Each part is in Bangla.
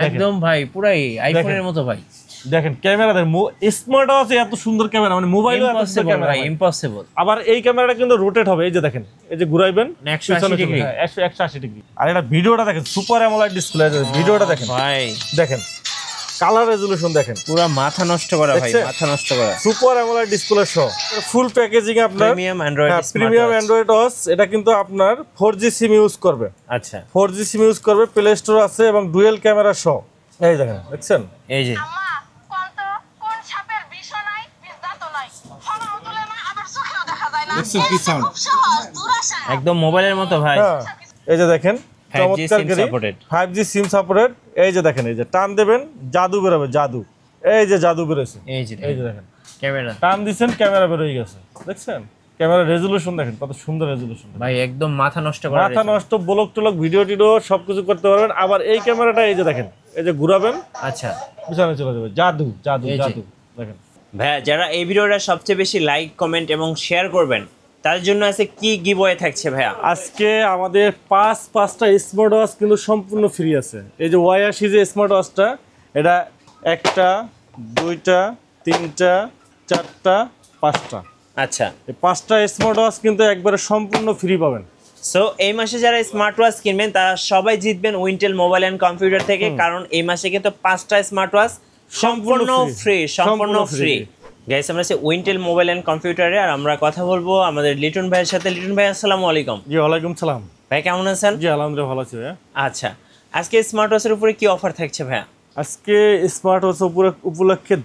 একদম ভাই পুরাই আইফোনের মতো ভাই। দেখেন ক্যামেরা দেখেন, স্মার্ট ওয়াচ এত সুন্দর ক্যামেরা, মানে মোবাইলও এত সুন্দর ক্যামেরা ভাই, ইম্পসিবল। আবার এই ক্যামেরাটা কিন্তু রোটেট হবে, এই যে দেখেন, এই যে ঘুরাইবেন 180 ডিগ্রি, 180 ডিগ্রি। আর এটা ভিডিওটা দেখেন, সুপার অ্যামোলেড ডিসপ্লে, ভিডিওটা দেখেন ভাই, দেখেন কালার রেজোলিউশন দেখেন, পুরো মাথা নষ্ট করা ভাই, মাথা নষ্ট করা। সুপার অ্যামোলেড ডিসপ্লে সহ ফুল প্যাকেজিং আপনার premium Android premium Android watch. এটা কিন্তু আপনার 4G সিম ইউজ করবে। আচ্ছা, 4G সিম ইউজ করবে, প্লে স্টোর আছে এবং ডুয়েল ক্যামেরা সহ। এই দেখেন, দেখছেন, এই যে একদম মোবাইলের মতো ভাই। এই যে দেখেন চমৎকার 5G সিম সাপোর্টেড। এই যে দেখেন, এই যে টান দেবেন জাদু বেরোবে, জাদু, এই যে জাদু বেরোছে, এই যে দেখেন ক্যামেরা টান দিচ্ছেন ক্যামেরা বের হয়ে গেছে, দেখছেন ক্যামেরা রেজোলিউশন দেখেন কত সুন্দর রেজোলিউশন ভাই, একদম মাথা নষ্ট করা, মাথা নষ্ট, ব্লক টলক ভিডিও টিডিও সবকিছু করতে পারবেন। আবার এই ক্যামেরাটা এই যে দেখেন, এই যে ঘুরাবেন, আচ্ছা পিছনে চলে যাবে, জাদু জাদু জাদু দেখেন। ভাইয়া, যারা এই ভিডিওটা সবচেয়ে বেশি লাইক কমেন্ট এবং শেয়ার করবেন তার জন্য আছে কি গিভওয়ে থাকছে ভাইয়া? আজকে আমাদের পাঁচটা স্মার্ট ওয়াচ কিন্তু সম্পূর্ণ ফ্রি আছে। এই যে Y80 যে স্মার্ট ওয়াচটা, এটা 1টা 2টা 3টা 4টা 5টা, আচ্ছা, এই 5টা স্মার্ট ওয়াচ কিন্তু একবারে সম্পূর্ণ ফ্রি পাবেন। সো এই মাসে যারা স্মার্ট ওয়াচ কিনবেন তারা সবাই জিতবেন উইন্টেল মোবাইল অ্যান্ড কম্পিউটার থেকে, কারণ এই মাসে কিন্তু 5টা স্মার্ট ওয়াচ সম্পূর্ণ ফ্রি, সম্পূর্ণ ফ্রি। গাইস, আমরা আছি উইন্টেল মোবাইল অ্যান্ড কম্পিউটারে, আর আমরা কথা বলবো আমাদের লিটন ভাইয়ের সাথে। লিটন ভাই, আসসালামু আলাইকুম। জি ওয়ালাইকুম সালাম ভাই, কেমন আছেন? জি আলহামদুলিল্লাহ ভালো আছি ভাইয়া। আচ্ছা, আজকে স্মার্ট ওয়াচের উপরে কি অফার থাকছে ভাইয়া? আজকে স্মার্ট ওয়াচ উপলক্ষে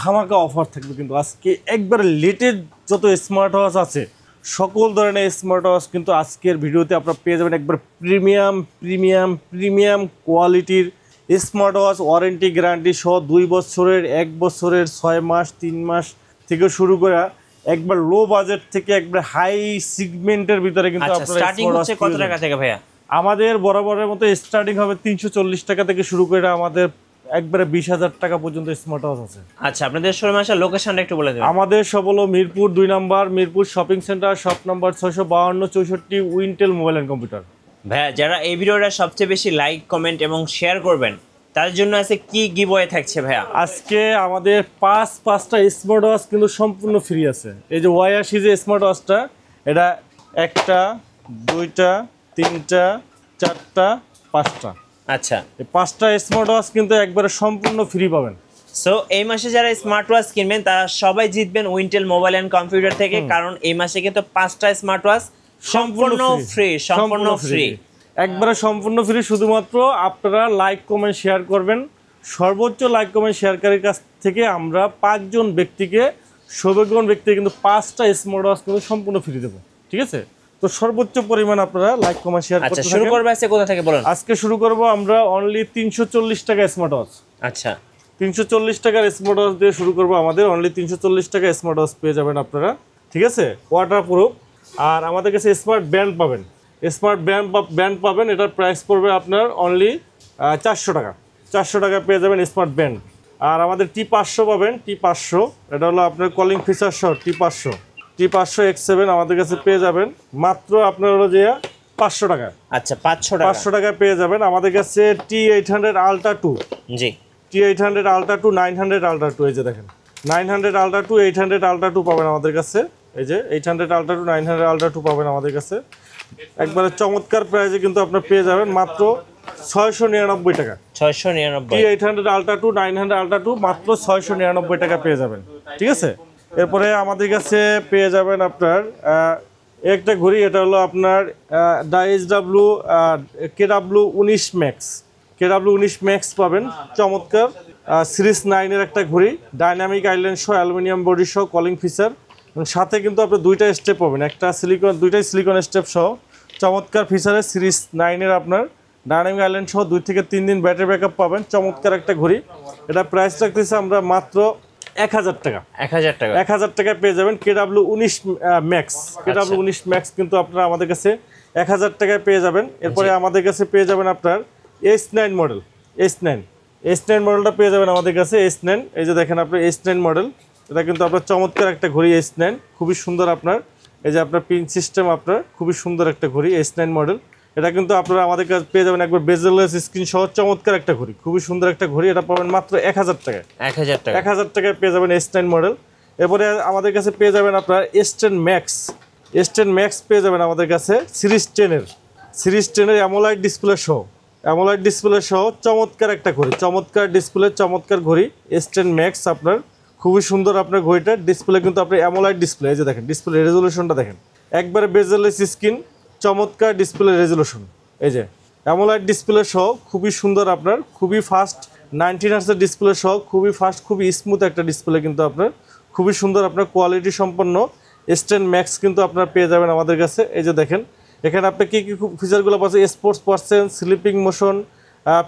ধামাকা অফার থাকবে, কিন্তু আজকে একবারে লেটেস্ট যত স্মার্ট ওয়াচ আছে সকল ধরনের স্মার্ট ওয়াচ কিন্তু আজকের ভিডিওতে আপনারা পেয়ে যাবেন। একবার প্রিমিয়াম কোয়ালিটির স্মার্ট ওয়াচ, ওয়ারেন্টি গ্যারান্টি সহ 2 বছরের, 1 বছরের, 6 মাস, 3 মাস থেকে শুরু করে একবার লো বাজেট থেকে একবার হাই সিগমেন্টের ভিতরে কিন্তু আপনারা স্টার্টিং হচ্ছে কত টাকা থেকে ভাইয়া? আমাদের বরাবরের মতো স্টার্টিং হবে 340 টাকা থেকে শুরু করে আমাদের একবারে 20,000 টাকা পর্যন্ত স্মার্ট ওয়াচ আছে। আচ্ছা, আপনাদের শোরুম আসার লোকেশনটা একটু বলে দেবেন। আমাদের সব হলো মিরপুর 2 নম্বর, Mirpur shopping centre, shop number 652 64 Wintel mobile and computer. ভাইয়া, যারা এই ভিডিওটা সবচেয়ে বেশি লাইক কমেন্ট এবং শেয়ার করবেন তার জন্য আছে কি গিভওয়ে থাকছে ভাইয়া? আজকে আমাদের পাঁচটা স্মার্ট ওয়াচ কিন্তু সম্পূর্ণ ফ্রি আছে। এই যে Y80 যে স্মার্ট ওয়াচটা, এটা 1টা 2টা 3টা 4টা 5টা, আচ্ছা, এই 5টা স্মার্ট ওয়াচ কিন্তু একবারে সম্পূর্ণ ফ্রি পাবেন। সো এই মাসে যারা স্মার্ট ওয়াচ কিনবেন তারা সবাই জিতবেন উইন্টেল মোবাইল অ্যান্ড কম্পিউটার থেকে, কারণ এই মাসে কিন্তু 5টা স্মার্ট ওয়াচ সম্পূর্ণ ফ্রি, সম্পূর্ণ ফ্রি, একবারে সম্পূর্ণ ফ্রি। শুধুমাত্র আপনারা লাইক কমেন্ট শেয়ার করবেন। সর্বোচ্চ লাইক কমেন্ট শেয়ারকারীর কাছ থেকে আমরা 5 জন ব্যক্তিকে, সৌভাগ্যবান ব্যক্তিকে কিন্তু 5টা স্মার্ট ওয়াচ কিন্তু সম্পূর্ণ ফ্রি দেবো, ঠিক আছে? তো সর্বোচ্চ পরিমাণ আপনারা লাইক কমেন্ট শেয়ার করতে থাকেন। শুরু করবে আজকে কোথা থেকে বলেন? আজকে শুরু করব আমরা অনলি 340 টাকা স্মার্ট ওয়াচ। আচ্ছা, 340 টাকার স্মার্ট ওয়াচ দিয়ে শুরু করব। আমাদের অনলি 340 টাকা স্মার্ট ওয়াচ পেয়ে যাবেন আপনারা, ঠিক আছে, ওয়াটারপ্রুফ। আর আমাদের কাছে স্মার্ট ব্যান্ড পাবেন, স্মার্ট ব্যান্ড পাবেন। এটার প্রাইস পড়বে আপনার অনলি 400 টাকা। 400 টাকা পেয়ে যাবেন স্মার্ট ব্যান্ড। আর আমাদের T500 পাবেন, T500, এটা হলো আপনার কলিং ফিচার সহ T500 X7 আমাদের কাছে পেয়ে যাবেন মাত্র আপনার হলো যে 500 টাকা। আচ্ছা, 500 টাকা পেয়ে যাবেন। আমাদের কাছে T800 Ultra 2, জি, T800 Ultra 2, 900 Ultra 2, এই যে দেখেন 900 Ultra 2, 800 Ultra 2 পাবেন আমাদের কাছে। এই যে 800 Ultra 2, 900 Ultra 2 পাবেন আমাদের কাছে। একবারে চমৎকার প্রাইসে কিন্তু আপনারা পেয়ে যাবেন মাত্র 699 টাকা। 699, T800 Ultra 2, 900 Ultra 2 মাত্র 699 টাকা পেয়ে যাবেন, ঠিক আছে? এরপরে আমাদের কাছে পেয়ে যাবেন আপনার একটা ঘড়ি, এটা হলো আপনার SW KW19 max, KW19 max পাবেন। চমৎকার সিরিজ 9 এর একটা ঘড়ি, ডাইনামিক আইল্যান্ড সহ, অ্যালুমিনিয়াম বডি সহ, কলিং ফিচার, সাথে কিন্তু আপনি 2টা স্টেপ পাবেন, একটা সিলিকন, 2টাই সিলিকন স্টেপ সহ চমৎকার ফিচারের সিরিজ 9 এর আপনার ডাইনামিক আইল্যান্ড সহ 2 থেকে 3 দিন ব্যাটারি ব্যাকআপ পাবেন। চমৎকার একটা ঘড়ি। এটা প্রাইস রাখতেছি আমরা মাত্র 1000 টাকা। 1000 টাকা পেয়ে যাবেন KW19 ম্যাক্স। KW19 ম্যাক্স কিন্তু আপনারা আমাদের কাছে 1000 টাকায় পেয়ে যাবেন। এরপরে আমাদের কাছে পেয়ে যাবেন আপনার S9 মডেল, S9 মডেলটা পেয়ে যাবেন আমাদের কাছে। S9, এই যে দেখেন আপনার S9 মডেল, এটা কিন্তু আপনার চমৎকার একটা ঘড়ি। S9 খুবই সুন্দর আপনার, এই যে আপনার পিন সিস্টেম, আপনার খুবই সুন্দর একটা ঘড়ি S9 মডেল। এটা কিন্তু আপনারা আমাদের কাছে পেয়ে যাবেন একবার বেজেললেস স্ক্রিন সহ চমৎকার একটা ঘড়ি, খুবই সুন্দর একটা ঘড়ি। এটা পাবেন মাত্র 1000 টাকায়। 1000 টাকা। 1000 টাকায় পেয়ে যাবেন S10 মডেল। এরপরে আমাদের কাছে পেয়ে যাবেন আপনার S10 ম্যাক্স। S10 ম্যাক্স পেয়ে যাবেন আমাদের কাছে সিরিজ 10 এর অ্যামোলাইড ডিসপ্লে সহ চমৎকার একটা ঘড়ি, চমৎকার ডিসপ্লে, চমৎকার ঘড়ি S10 ম্যাক্স আপনার খুবই সুন্দর। আপনার ঘড়িটার ডিসপ্লে কিন্তু আপনি অ্যামোলাইড ডিসপ্লে, এই যে দেখেন ডিসপ্লে রেজোলিউশনটা দেখেন, একবারে বেজেললেস স্ক্রিন, চমৎকার ডিসপ্লে রেজোলিউশন, এই যে অ্যামোলাইড ডিসপ্লে সহ খুবই সুন্দর আপনার, খুবই ফাস্ট 19 হার্টজের ডিসপ্লে সহ খুবই ফাস্ট, খুবই স্মুথ একটা ডিসপ্লে কিন্তু আপনার, খুবই সুন্দর আপনার কোয়ালিটি সম্পন্ন S10 ম্যাক্স কিন্তু আপনারা পেয়ে যাবেন আমাদের কাছে। এই যে দেখেন এখানে আপনি কী কী ফিচারগুলো পাচ্ছেন, sports percent, sleeping motion,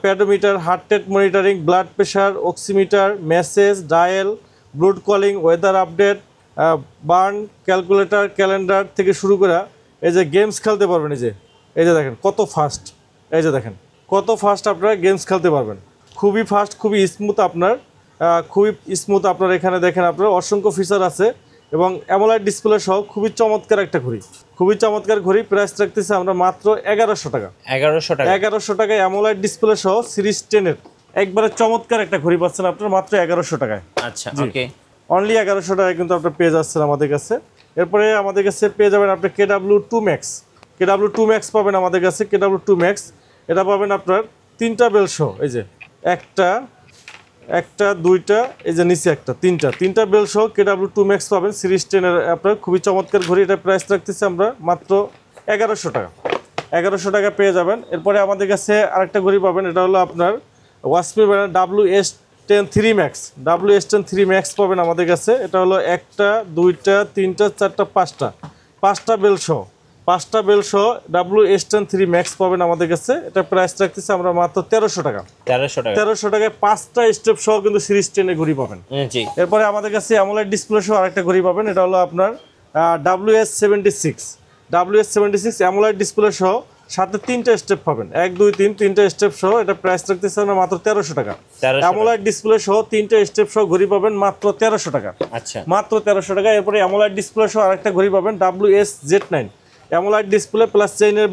pedometer, heart rate monitoring, blood pressure, oximeter, message, dial, bluetooth calling, weather update, burn calculator, calendar থেকে শুরু করে এই যে গেমস খেলতে পারবেন। এই যে দেখেন কত ফাস্ট, এই যে দেখেন কত ফাস্ট আপনারা গেমস খেলতে পারবেন, খুবই ফাস্ট, খুবই স্মুথ আপনার, খুবই স্মুথ আপনার। এখানে দেখেন আপনার অসংখ্য ফিচার আছে এবং অ্যামোলাইড ডিসপ্লে সহ খুবই চমৎকার একটা ঘড়ি, খুবই চমৎকার ঘড়ি। প্রাইস রাখতেছি আমরা মাত্র 1100 টাকা। 1100 টাকায় অ্যামোলাইড ডিসপ্লে সহ সিরিজ 10 এর একবারে চমৎকার একটা ঘড়ি পাচ্ছেন আপনার মাত্র 1100 টাকায়। আচ্ছা, ওকে, অনলি 1100 টাকায় কিন্তু আপনার পেয়ে যাচ্ছেন আমাদের কাছে। এরপরে আমাদের কাছে পেয়ে যাবেন আপনি KW2 ম্যাক্স পাবেন আমাদের কাছে। KW2 ম্যাক্স এটা পাবেন আপনার 3টা বেল সহ, এই যে একটা দুইটা, এই যে নিচে একটা, তিনটা বেল সহ KW2 ম্যাক্স পাবেন সিরিজ 10 এর আপনার খুবই চমৎকার ঘড়ি। এটা প্রাইস রাখতেছি আমরা মাত্র 1100 টাকা। 1100 টাকা পেয়ে যাবেন। এরপরে আমাদের কাছে আরেকটা ঘড়ি পাবেন, এটা হলো আপনার ওয়াসমি ব্র্যান্ডের WS10 3 ম্যাক্স পাবেন আমাদের কাছে। এটা হলো একটা দুইটা তিনটা চারটা পাঁচটা বেল সহ WS10 3 ম্যাক্স পাবেন আমাদের কাছে। এটা প্রাইস রাখতেছি আমরা মাত্র 1300 টাকা। 1300 টাকায় 5টা স্টেপ সহ কিন্তু সিরিজ 10 এর ঘড়ি পাবেন। এরপরে আমাদের কাছে অ্যামোলেড ডিসপ্লে সহ আরেকটা ঘড়ি পাবেন, এটা হলো আপনার WS76 অ্যামোলেড ডিসপ্লে সহ, সাথে 3টা স্টেপ পাবেন, 1 2 3 3টা স্টেপ সহ। এটা প্রাইস রাখতেছি আমরা মাত্র 1300 টাকা। অ্যামোলেড ডিসপ্লে সহ 3টা স্টেপ সহ ঘড়ি পাবেন মাত্র 1300 টাকা। আচ্ছা, মাত্র 1300 টাকা। এরপরে অ্যামোলেড ডিসপ্লে সহ আরেকটা ঘড়ি পাবেন WSZ9 অ্যামোলাইড ডিসপ্লে প্লাস চেইনের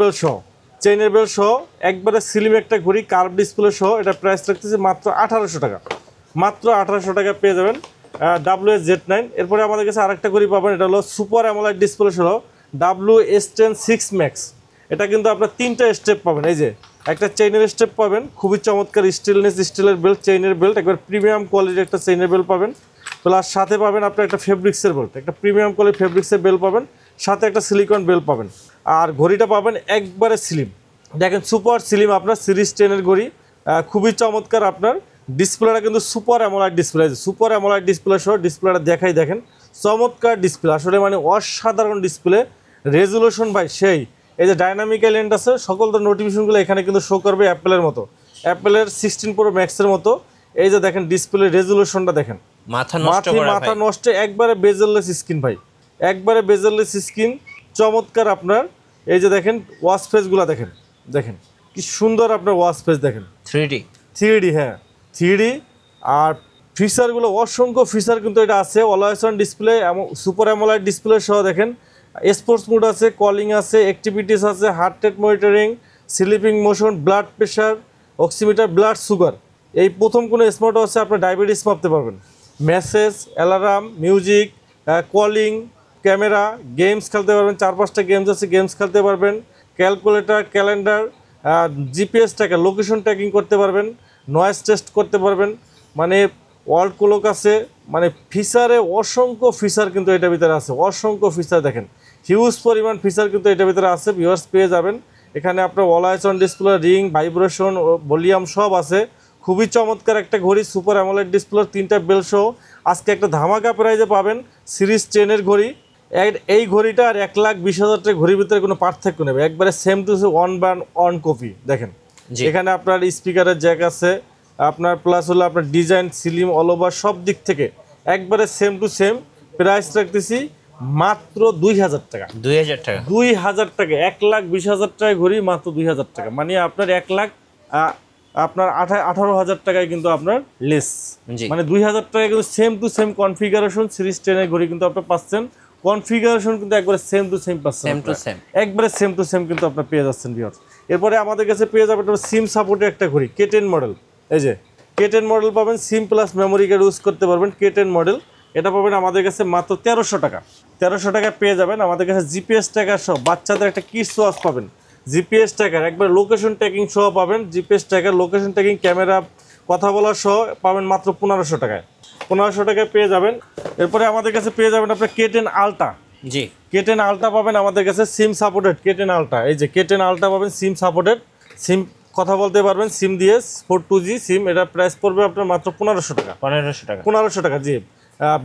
বেল সহ একবারে স্লিম একটা ঘড়ি, কার্ভ ডিসপ্লে সহ। এটা প্রাইস রাখতেছি মাত্র 1800 টাকা। মাত্র 1800 টাকা পেয়ে যাবেন WSZ9। এরপরে আমাদের কাছে আরেকটা ঘড়ি পাবেন, এটা হলো সুপার অ্যামোলাইড ডিসপ্লে সহ WS10 6 ম্যাক্স। এটা কিন্তু আপনার 3টা স্টেপ পাবেন, এই যে একটা চেইনের স্টেপ পাবেন, খুবই চমৎকার স্টিলের বেল্ট, চেইনের বেল্ট, একবার প্রিমিয়াম কোয়ালিটির একটা চেইনের বেল্ট পাবেন, প্লাস সাথে পাবেন আপনার একটা ফেব্রিক্সের বেল্ট, একটা প্রিমিয়াম কোয়ালিটির ফেব্রিক্সের বেল্ট পাবেন, সাথে একটা সিলিকন বেল্ট পাবেন। আর ঘড়িটা পাবেন একবারে স্লিম, দেখেন সুপার স্লিম আপনার সিরিজ 10 এর ঘড়ি, খুবই চমৎকার। আপনার ডিসপ্লেটা কিন্তু সুপার অ্যামোলাইড ডিসপ্লে সহ ডিসপ্লেটা দেখেন চমৎকার ডিসপ্লে, আসলে মানে অসাধারণ ডিসপ্লে, রেজুলেশন ভাই সেই। এই যে ডাইনামিক এলিমেন্ট আছে, সকল ধরনের নোটিফিকেশনগুলো এখানে কিন্তু শো করবে অ্যাপেলের মতো, অ্যাপেলের 16 Pro ম্যাক্সের মতো। এই যে দেখেন ডিসপ্লে রেজুলেশনটা দেখেন, মাথা নষ্ট, একবারে বেজেললেস স্ক্রিন ভাই, একবারে বেজেললেস স্ক্রিন, চমৎকার আপনার। এই যে দেখেন ওয়াচ ফেসগুলো দেখেন কি সুন্দর আপনার ওয়াচ ফেস, দেখেন 3D, হ্যাঁ 3D। আর ফিচারগুলো অসংখ্য ফিচার কিন্তু এটা আছে, always on display, super অ্যামোলাইড display সহ। দেখেন স্পোর্টস মোড আছে, কলিং আছে, অ্যাক্টিভিটিস আছে, heart rate monitoring, sleeping motion, blood pressure, oximeter, blood sugar. এই প্রথম কোনো স্মার্ট ওয়াচে আপনার ডায়াবেটিস মাপতে পারবেন, message, alarm, music, calling, camera, games খেলতে পারবেন, 4-5টা গেমস আছে, গেমস খেলতে পারবেন, calculator, calendar, GPS tracker, location tracking করতে পারবেন, নয়েজ টেস্ট করতে পারবেন, মানে ওয়ার্ল্ড ক্লক আছে, মানে ফিচারে অসংখ্য ফিচার কিন্তু এটার ভিতরে আছে, অসংখ্য ফিচার দেখেন, হিউজ পরিমাণ ফিচার কিন্তু এটার ভিতরে আছে, ভিউয়ার্স পেয়ে যাবেন। এখানে আপনার always on display, ring, vibration, volume সব আছে, খুবই চমৎকার একটা ঘড়ি, সুপার অ্যামোলেড ডিসপ্লে, 3টা বেল সহ। আজকে একটা ধামাকা প্রাইজে পাবেন সিরিজ 10 এর ঘড়ি। এই ঘড়িটা আর 1,20,000 টাকা ঘড়ির ভিতরে কোনো পার্থক্য নেবে, একবারে same to same, one copy. দেখেন এখানে আপনার স্পিকারের জ্যাক আছে আপনার, প্লাস হলো আপনার ডিজাইন, সিলিম, অল ওভার সব দিক থেকে একবারে সেম টু সেম। প্রাইস রাখতেছি মাত্র 2000 টাকা। 2000 টাকা 1,20,000 টাকা ঘড়ি, মাত্র 2000 টাকা, মানে আপনার 18,000 টাকায় কিন্তু আপনার লেস, মানে 2000 টাকা কিন্তু same to same configuration series 10 এর ঘড়ি কিন্তু আপনি পাচ্ছেন কনফিগারেশন কিন্তু একবারে সেম টু সেম পাচ্ছেন, সেম টু সেম, একবারে সেম টু সেম কিন্তু আপনার পেয়ে যাচ্ছেন ভিউয়ার্স। এরপরে আমাদের কাছে পেয়ে যাবেন সিম সাপোর্টের একটা ঘড়ি K10 মডেল, এই যে K10 মডেল পাবেন, সিম প্লাস মেমোরি কার্ড ইউজ করতে পারবেন K10 মডেল, এটা পাবেন আমাদের কাছে মাত্র 1300 টাকা। 1300 টাকা পেয়ে যাবেন আমাদের কাছে জিপিএস ট্র্যাকার সহ, বাচ্চাদের একটা কিডস ওয়াচ পাবেন, জিপিএস ট্র্যাকার একবার লোকেশন ট্র্যাকিং সহ পাবেন, GPS tracker location tracking camera কথা বলার সহ পাবেন মাত্র 1500 টাকায়। 1500 টাকায় পেয়ে যাবেন। এরপরে আমাদের কাছে পেয়ে যাবেন আপনার K10 আলট্রা, জি K10 আলট্রা পাবেন আমাদের কাছে সিম সাপোর্টেড K10 আলট্রা, এই যে K10 আলট্রা পাবেন সিম সাপোর্টেড, সিম কথা বলতে পারবেন সিম দিয়ে 42G সিম, এটা প্রাইস পড়বে আপনার মাত্র 1500 টাকা। 1500 টাকা, 1500 টাকা জি।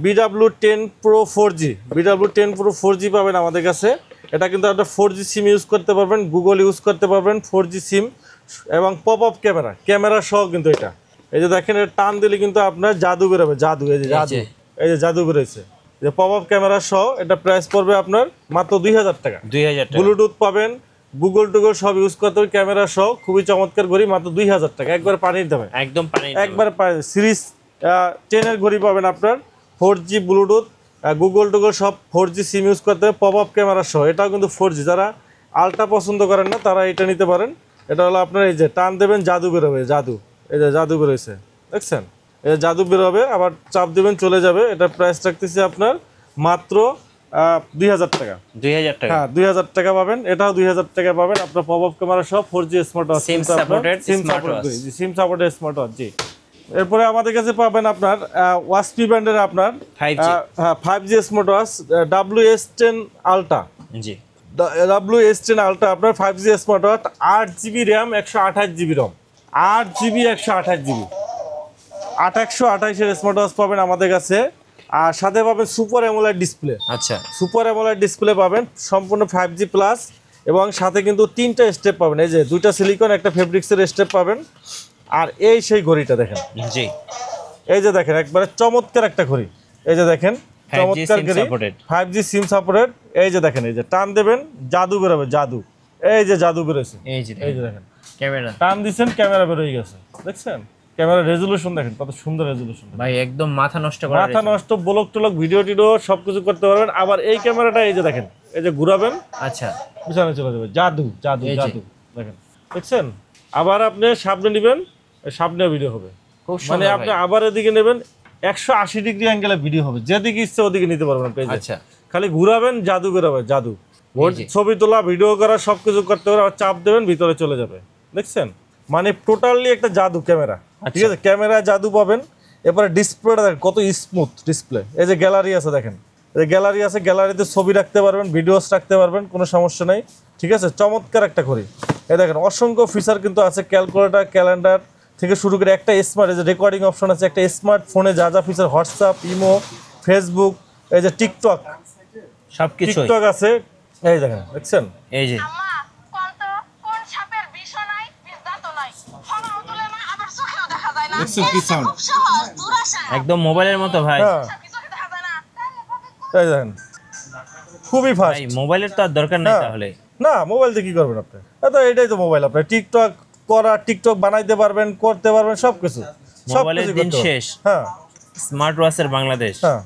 BW10 Pro 4G, BW10 Pro 4G পাবেন আমাদের কাছে, এটা কিন্তু আপনার 4G সিম ইউজ করতে পারবেন, গুগল ইউজ করতে পারবেন 4G সিম, এবং পপ আপ ক্যামেরা সহ কিন্তু এটা, এই যে দেখেন এটা টান দিলে কিন্তু আপনার জাদু বেরোবে, জাদু, এই যে জাদু, এই যে জাদু বেরোচ্ছে, যে পপ আপ ক্যামেরা সহ, এটা প্রাইস পড়বে আপনার মাত্র 2000 টাকা। 2000 টাকা, ব্লুটুথ পাবেন, গুগল টুগল সব ইউজ করতে হবে, ক্যামেরা সহ, খুবই চমৎকার ঘড়ি, মাত্র 2000 টাকা, একবার পানির দামে, একদম পানি, একবার সিরিজ 10 এর ঘড়ি পাবেন আপনার 4G ব্লুটুথ, গুগল টুগল সব 4G সিম ইউজ করতে হবে, পপ আপ ক্যামেরা সহ, এটাও কিন্তু 4G, যারা আলট্রা পছন্দ করেন না তারা এটা নিতে পারেন। এটা হলো আপনার এই যে টান দেবেন জাদু বেরোবে, জাদু, এই যে জাদু বেরোয়েছে দেখছেন, এই যে জাদু বেরোবে, আবার চাপ দেবেন চলে যাবে। এটা প্রাইস রাখতেছি আপনার মাত্র 2000 টাকা। 2000 টাকা, হ্যাঁ 2000 টাকা পাবেন, এটাও 2000 টাকা পাবেন আপনার পপ আপ ক্যামেরা সহ 4G smart watch, SIM supported SIM supported smart watch জি। এরপরে আমাদের কাছে পাবেন আপনার ওয়াসপি ব্র্যান্ডের আপনার 5G, হ্যাঁ 5G smart watch WS10 ultra, জি WS10 আলট্রা আপনার 5G smart watch, 8GB RAM 128GB ROM, 8GB 128GB, 128 smart watch পাবেন আমাদের কাছে। আর সাথে পাবেন সুপার অ্যামোলেড ডিসপ্লে, আচ্ছা সুপার অ্যামোলেড ডিসপ্লে পাবেন সম্পূর্ণ 5G প্লাস, এবং সাথে কিন্তু 3টা স্টেপ পাবেন, এই যে 2টা সিলিকন একটা ফেব্রিক্সের স্টেপ পাবেন। আর এই সেই ঘড়িটা দেখেন, জি এই যে দেখেন একবারে চমৎকার একটা ঘড়ি, এই যে দেখেন চমৎকার ঘড়ি 5G সিম সাপোর্টেড, এই যে দেখেন এই যে টান দেবেন জাদু বেরোবে, জাদু, এই যে জাদু বেরোছে, এই যে দেখেন ক্যামেরা টান দিচ্ছেন ক্যামেরা বেরোয় গেছে, দেখছেন ক্যামেরা রেজুলেশন দেখেন কত সুন্দর রেজুলেশন ভাই, একদম মাথা নষ্ট করা, মাথা নষ্ট, ব্লক টলক ভিডিও টিডিও সবকিছু করতে পারবেন। আবার এই ক্যামেরাটা এই যে দেখেন, এই যে ঘুরাবেন, আচ্ছা পিছনে চলে যাবে, জাদু জাদু জাদু, দেখেন দেখছেন। আবার আপনি সামনে নেবেন, সামনে ভিডিও হবে, খুব মানে আপনি আবার এদিকে নেবেন 180 ডিগ্রি অ্যাঙ্গেলে ভিডিও হবে, যেদিকে ইচ্ছে ওদিকে নিতে পারবেন পেজে, আচ্ছা খালি ঘুরাবেন জাদু বেরোবে, জাদু, জি। ছবি তোলা ভিডিও করা সবকিছু করতে পারবেন, আবার চাপ দেবেন ভিতরে চলে যাবে, দেখছেন মানে টোটালি একটা জাদু ক্যামেরা, ঠিক আছে, ক্যামেরা জাদু পাবেন। এরপরে ডিসপ্লেটা দেখেন কত স্মুথ ডিসপ্লে, এই যে গ্যালারি আছে দেখেন, এই যে গ্যালারি আছে, গ্যালারিতে ছবি রাখতে পারবেন, ভিডিওস রাখতে পারবেন, কোনো সমস্যা নেই, ঠিক আছে, চমৎকার একটা ঘড়ি। এই দেখেন অসংখ্য ফিচার কিন্তু আছে, ক্যালকুলেটর, ক্যালেন্ডার থেকে শুরু করে একটা স্মার্ট, এই যে রেকর্ডিং অপশন আছে, একটা স্মার্টফোনে যা যা ফিচার, হোয়াটসঅ্যাপ, ইমো, ফেসবুক, এই যে টিকটক, সবকিছু টিকটক আছে, এই দেখেন দেখছেন, এই যে দেখছেন কি সাউন্ড, একদম মোবাইলের মতো ভাই, হ্যাঁ এই দেখেন খুবই ফাস্ট। ভাই মোবাইলের তো আর দরকার নাই তাহলে, না মোবাইল দিয়ে কি করবেন আপনি, তো এটাই তো মোবাইল, আপনার টিকটক করা, টিকটক বানাইতে পারবেন, করতে পারবেন সবকিছু, মোবাইলের দিন শেষ। হ্যাঁ স্মার্ট ওয়াচের বাংলাদেশ, হ্যাঁ,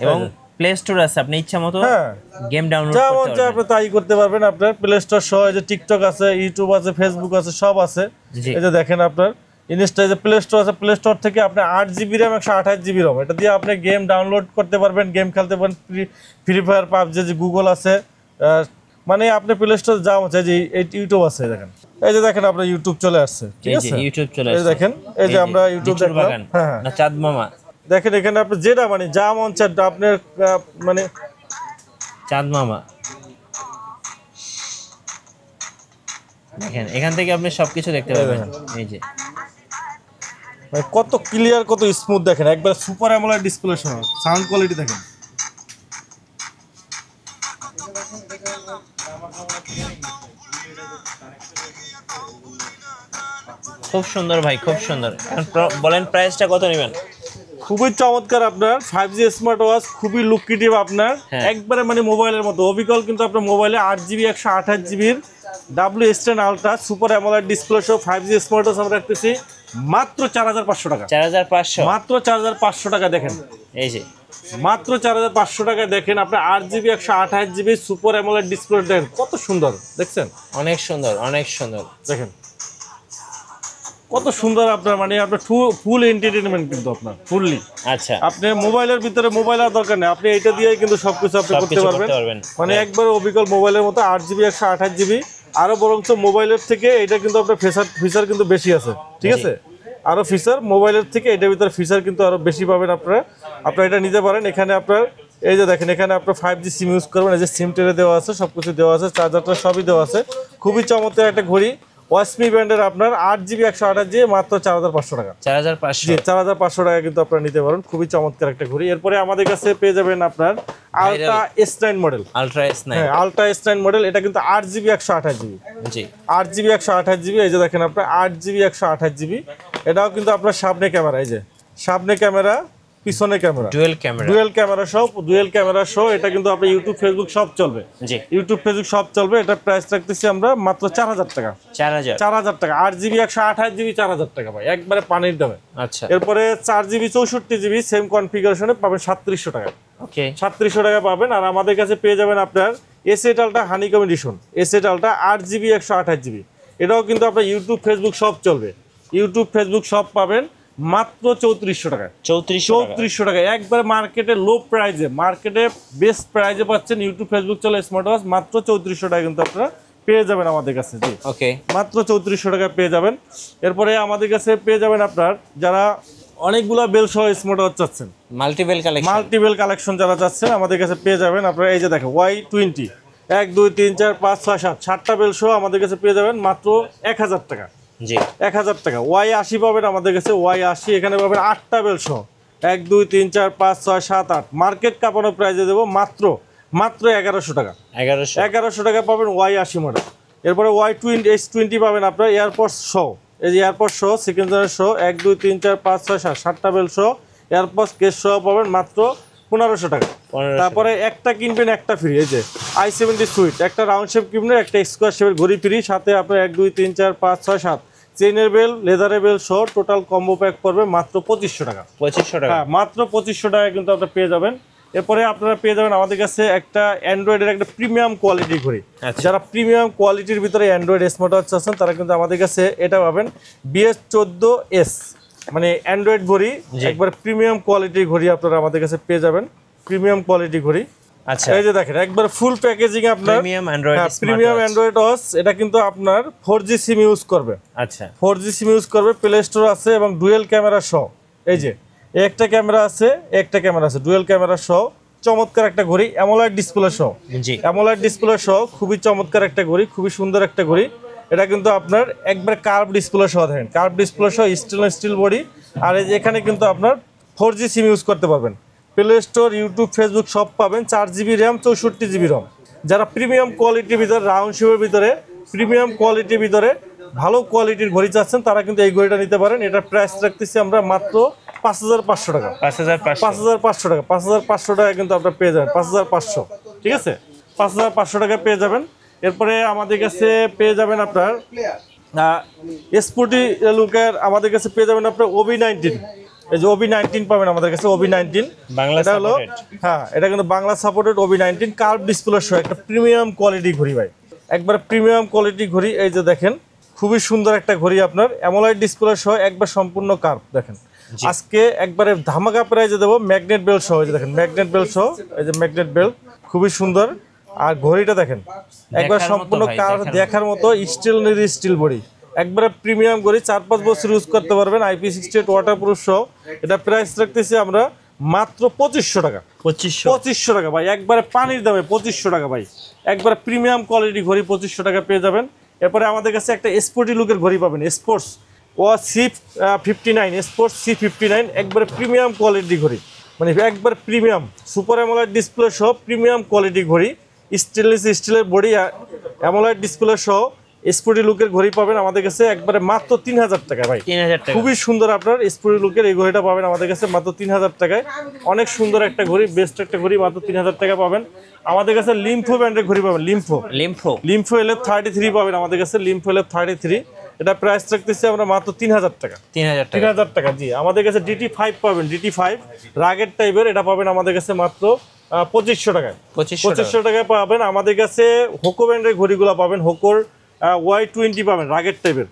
এবং প্লে স্টোর আছে, আপনি ইচ্ছা মতো হ্যাঁ গেম ডাউনলোড যা মন করতে চায় পারবেন, আপনি তাই করতে পারবেন। আপনার প্লে স্টোর সহ এই যে টিকটক আছে, ইউটিউব আছে, ফেসবুক আছে, সব আছে, জি। এই যে দেখেন আপনার ইনস্টা, যে প্লে স্টোর আছে, প্লে স্টোর থেকে আপনি 8GB র্যাম 128GB রম, এটা দিয়ে আপনি গেম ডাউনলোড করতে পারবেন, গেম খেলতে পারেন, ফ্রি ফায়ার, পাবজি, যে গুগল আছে, মানে আপনি প্লে স্টোর যা হচ্ছে, যে এই ইউটিউব আছে দেখেন, এই যে দেখেন আপনার ইউটিউব চলে আসছে, ঠিক এই আছে, যে ইউটিউব চলে এই আসছে, দেখেন এই যে আমরা ইউটিউব লিচুর দেখলাম, বাগান হ্যাঁ না চাঁদ মামা, দেখেন এখানে আপনি যেটা মানে যা মন চায় আপনার মানে চাঁদ মামা, দেখেন এখান থেকে আপনি সবকিছু দেখতে পাবেন, এই যে মানে কত ক্লিয়ার, কত স্মুথ, দেখেন একবার সুপার অ্যামোলেড ডিসপ্লে সহ, সাউন্ড কোয়ালিটি দেখেন, খুব সুন্দর ভাই, খুব সুন্দর। এখন বলেন প্রাইসটা কত নেবেন? খুবই চমৎকার আপনার 5G স্মার্ট ওয়াচ, খুবই লুক্রেটিভ আপনার, একবারে মানে মোবাইলের মতো অবিকল, কিন্তু আপনার মোবাইলে 8GB 128GB WS10 ultra super AMOLED display সহ 5G স্মার্ট ওয়াচ আমরা রাখতেছি মাত্র 4500 টাকা, 4500, মাত্র 4500 টাকা। দেখেন এই যে মাত্র 4500 টাকায় দেখেন আপনি 8GB 128GB super AMOLED display দেখেন কত সুন্দর দেখছেন অনেক সুন্দর, অনেক সুন্দর। দেখেন কত সুন্দর আপনার মানে আপনার ফুল এন্টারটেইনমেন্ট কিন্তু আপনার ফুললি। আচ্ছা, আপনি মোবাইলের ভিতরে মোবাইল আর দরকার নেই, আপনি এটা দিয়ে কিন্তু সবকিছু আপনি করতে পারবেন। মানে একবার অবিকল মোবাইলের মতো 8GB 128GB, আরো বরঞ্চ মোবাইলের থেকে এটা কিন্তু আপনার ফিচার কিন্তু বেশি আছে, ঠিক আছে? আরো ফিচার মোবাইলের থেকে এটার ভিতরে ফিচার কিন্তু আরো বেশি পাবেন আপনারা এটা নিতে পারেন। এখানে আপনার এই যে দেখেন এখানে আপনার 5G সিম ইউজ করবেন, এই যে সিম টেরে দেওয়া আছে, সবকিছু দেওয়া আছে, চার্জারটা সবই দেওয়া আছে। খুবই চমৎকার একটা ঘড়ি, ওয়াসমি ব্র্যান্ডের আপনার 8GB 128GB মাত্র 4500 টাকা। 4500 টাকা কিন্তু আপনারা নিতে পারেন, খুবই চমৎকার একটা ঘড়ি। এরপরে আমাদের কাছে পেয়ে যাবেন আপনার আলট্রা S9 মডেল। হ্যাঁ, আলট্রা S9 মডেল, এটা কিন্তু 8GB 128GB। জি, 8GB 128GB। এই যে দেখেন আপনার 8GB 128GB, এটাও কিন্তু আপনার সামনে ক্যামেরা, এই যে সামনে ক্যামেরা, পিছনে ক্যামেরা, ডুয়াল ক্যামেরা সহ এটা কিন্তু আপনার ইউটিউব ফেসবুক সব চলবে। জি, ইউটিউব ফেসবুক সব চলবে। এটা প্রাইস রাখতেছি আমরা মাত্র 4000 টাকা। 4000 টাকা। 8GB 128GB 4000 টাকা ভাই, একবারে পানির দামে। আচ্ছা, এরপরে 4GB 64GB সেম কনফিগারেশনে পাবেন 3700 টাকা। ওকে, 3700 টাকা পাবেন। আর আমাদের কাছে পেয়ে যাবেন আপনার S8 ultra honeycomb addition, S8 ultra 8GB 128GB। এটাও কিন্তু আপনার ইউটিউব ফেসবুক সব চলবে, ইউটিউব ফেসবুক সব পাবেন মাত্র 3400 টাকা। 3400 টাকা একবারে মার্কেটে লো প্রাইজে, মার্কেটে বেস্ট প্রাইজে পাচ্ছেন। ইউটিউব ফেসবুক চলে স্মার্ট ওয়াচ মাত্র 3400 টাকা কিন্তু আপনারা পেয়ে যাবেন আমাদের কাছে। জি, ওকে, মাত্র 3400 টাকা পেয়ে যাবেন। এরপরে আমাদের কাছে পেয়ে যাবেন আপনার যারা অনেকগুলা বেল সহ স্মার্ট ওয়াচ চাচ্ছেন, মাল্টিবেল কালেকশন যারা চাচ্ছেন আমাদের কাছে পেয়ে যাবেন আপনারা। এই যে দেখেন Y20 1 2 3 4 5 6 7 7টা বেল সহ আমাদের কাছে পেয়ে যাবেন মাত্র 1000 টাকা। জি, 1000 টাকা। Y80 পাবেন আমাদের কাছে, Y80 এখানে পাবেন 8টা বেল সহ 1 2 3 4 5 6 7 8। মার্কেট কাঁপানো প্রাইসে দেবো মাত্র 1100 টাকা। 1100 টাকা পাবেন Y80 মডেল। এরপরে S20 পাবেন আপনার এয়ারপডস সহ, এই যে এয়ারপডস সহ সেকেন্ড জেনারেশন সহ 1 2 3 4 5 6 7 7টা বেল সহ এয়ারপডস কেস সহ পাবেন মাত্র 1500 টাকা। তারপরে একটা কিনবেন একটা ফ্রি, এই যে i70 সুইট, একটা রাউন্ড শেপ কিনবেন একটা স্কোয়ার শেপের ঘড়ি ফ্রি, সাথে আপনার 1 2 3 4 5 6 7 চেইনের বেল লেদারের বেল সহ টোটাল কম্বো প্যাক পড়বে মাত্র 2500 টাকা। 2500 টাকা, হ্যাঁ মাত্র 2500 টাকা কিন্তু আপনারা পেয়ে যাবেন। এরপরে আপনারা পেয়ে যাবেন আমাদের কাছে একটা অ্যান্ড্রয়েডের একটা প্রিমিয়াম কোয়ালিটি ঘড়ি। যারা প্রিমিয়াম কোয়ালিটির ভিতরে অ্যান্ড্রয়েড স্মার্ট ওয়াচ আছেন তারা কিন্তু আমাদের কাছে এটা পাবেন BS14S, মানে অ্যান্ড্রয়েড ঘড়ি, একবার প্রিমিয়াম কোয়ালিটির ঘড়ি আপনারা আমাদের কাছে পেয়ে যাবেন, প্রিমিয়াম কোয়ালিটি ঘড়ি। আচ্ছা, এই যে দেখেন একবার ফুল প্যাকেজিং আপনার প্রিমিয়াম অ্যান্ড্রয়েড ওয়াচ। এটা কিন্তু আপনার 4G সিম ইউজ করবে। আচ্ছা, 4G সিম ইউজ করবে, প্লে স্টোর আছে এবং ডুয়েল ক্যামেরা সহ। এই যে একটা ক্যামেরা আছে, ডুয়েল ক্যামেরা সহ চমৎকার একটা ঘড়ি, অ্যামোলেড ডিসপ্লে সহ। জি, অ্যামোলেড ডিসপ্লে সহ খুবই চমৎকার একটা ঘড়ি, খুবই সুন্দর একটা ঘড়ি। এটা কিন্তু আপনার একবার কার্ভ ডিসপ্লে সহ, দেখেন কার্ভ ডিসপ্লে সহ, স্টিল বডি। আর এই যে এখানে কিন্তু আপনার 4G সিম ইউজ করতে পারবেন। প্লে স্টোর, ইউটিউব, ফেসবুক সব পাবেন। 4GB র্যাম 64GB রম। যারা প্রিমিয়াম কোয়ালিটির ভিতরে, রাউন্ড শেপের ভিতরে, প্রিমিয়াম কোয়ালিটির ভিতরে ভালো কোয়ালিটির ঘড়ি চাচ্ছেন তারা কিন্তু এই ঘড়িটা নিতে পারেন। এটার প্রাইস রাখতেছি আমরা মাত্র 5500 টাকা। 5500 টাকা, 5500 টাকা কিন্তু আপনারা পেয়ে যাবেন, 5500, ঠিক আছে? 5500 টাকা পেয়ে যাবেন। এরপরে আমাদের কাছে পেয়ে যাবেন আপনার স্পোর্টি লুকের, আমাদের কাছে পেয়ে যাবেন আপনার OB19। এই যে OB19 পাবেন আমাদের কাছে, OB19 বাংলা হলো, হ্যাঁ এটা কিন্তু Bangla supported OB19 curve display সহ একটা প্রিমিয়াম কোয়ালিটি ঘড়ি ভাই, একবার প্রিমিয়াম কোয়ালিটি ঘড়ি। এই যে দেখেন খুবই সুন্দর একটা ঘড়ি আপনার, অ্যামোলেড ডিসপ্লে সহ একবার সম্পূর্ণ কার্ভ। দেখেন আজকে একবারে ধামাকা প্রাইজে দেবো ম্যাগনেট বেল সহ। এই যে দেখেন ম্যাগনেট বেল সহ, এই যে ম্যাগনেট বেল খুবই সুন্দর। আর ঘড়িটা দেখেন একবার সম্পূর্ণ কার্ভ দেখার মতো, স্টিল বডি, একবারে প্রিমিয়াম ঘড়ি, 4-5 বছর ইউজ করতে পারবেন, IP68 ওয়াটারপ্রুফ সহ। এটা প্রাইস রাখতেছি আমরা মাত্র 2500 টাকা। 2500 টাকা ভাই, একবারে পানির দামে 2500 টাকা ভাই, একবারে প্রিমিয়াম কোয়ালিটি ঘড়ি 2500 টাকা পেয়ে যাবেন। এরপরে আমাদের কাছে একটা স্পোর্টি লুকের ঘড়ি পাবেন, স্পোর্টস C59, স্পোর্টস C59, একবারে প্রিমিয়াম কোয়ালিটি ঘড়ি, মানে একবার প্রিমিয়াম সুপার অ্যামোলেড ডিসপ্লে সহ প্রিমিয়াম কোয়ালিটি ঘড়ি, স্টিলের বডি, অ্যামোলেড ডিসপ্লে সহ স্পোর্টি লুকের ঘড়ি পাবেন আমাদের কাছে একবারে মাত্র 3000 টাকা ভাই। 3000 টাকা, খুবই সুন্দর আপনার স্পোর্টি লুকের এই ঘড়িটা পাবেন আমাদের কাছে মাত্র 3000 টাকায়। অনেক সুন্দর একটা ঘড়ি, বেস্ট একটা ঘড়ি, মাত্র 3000 টাকা পাবেন। আমাদের কাছে লিম্ফো ব্র্যান্ডের ঘড়ি পাবেন, লিম্ফো LF33 পাবেন আমাদের কাছে, লিম্ফো LF33 এটা প্রাইস রাখতেছি আমরা মাত্র 3000 টাকা। 3000 টাকা জি। আমাদের কাছে DT5 পাবেন, DT5 রাগের টাইপের, এটা পাবেন আমাদের কাছে মাত্র 2500 টাকায়। 2500 টাকায় পাবেন। আমাদের কাছে হোকো ব্র্যান্ডের ঘড়িগুলো পাবেন, হোকোর Y20 পাবেন রাগের টাইপের,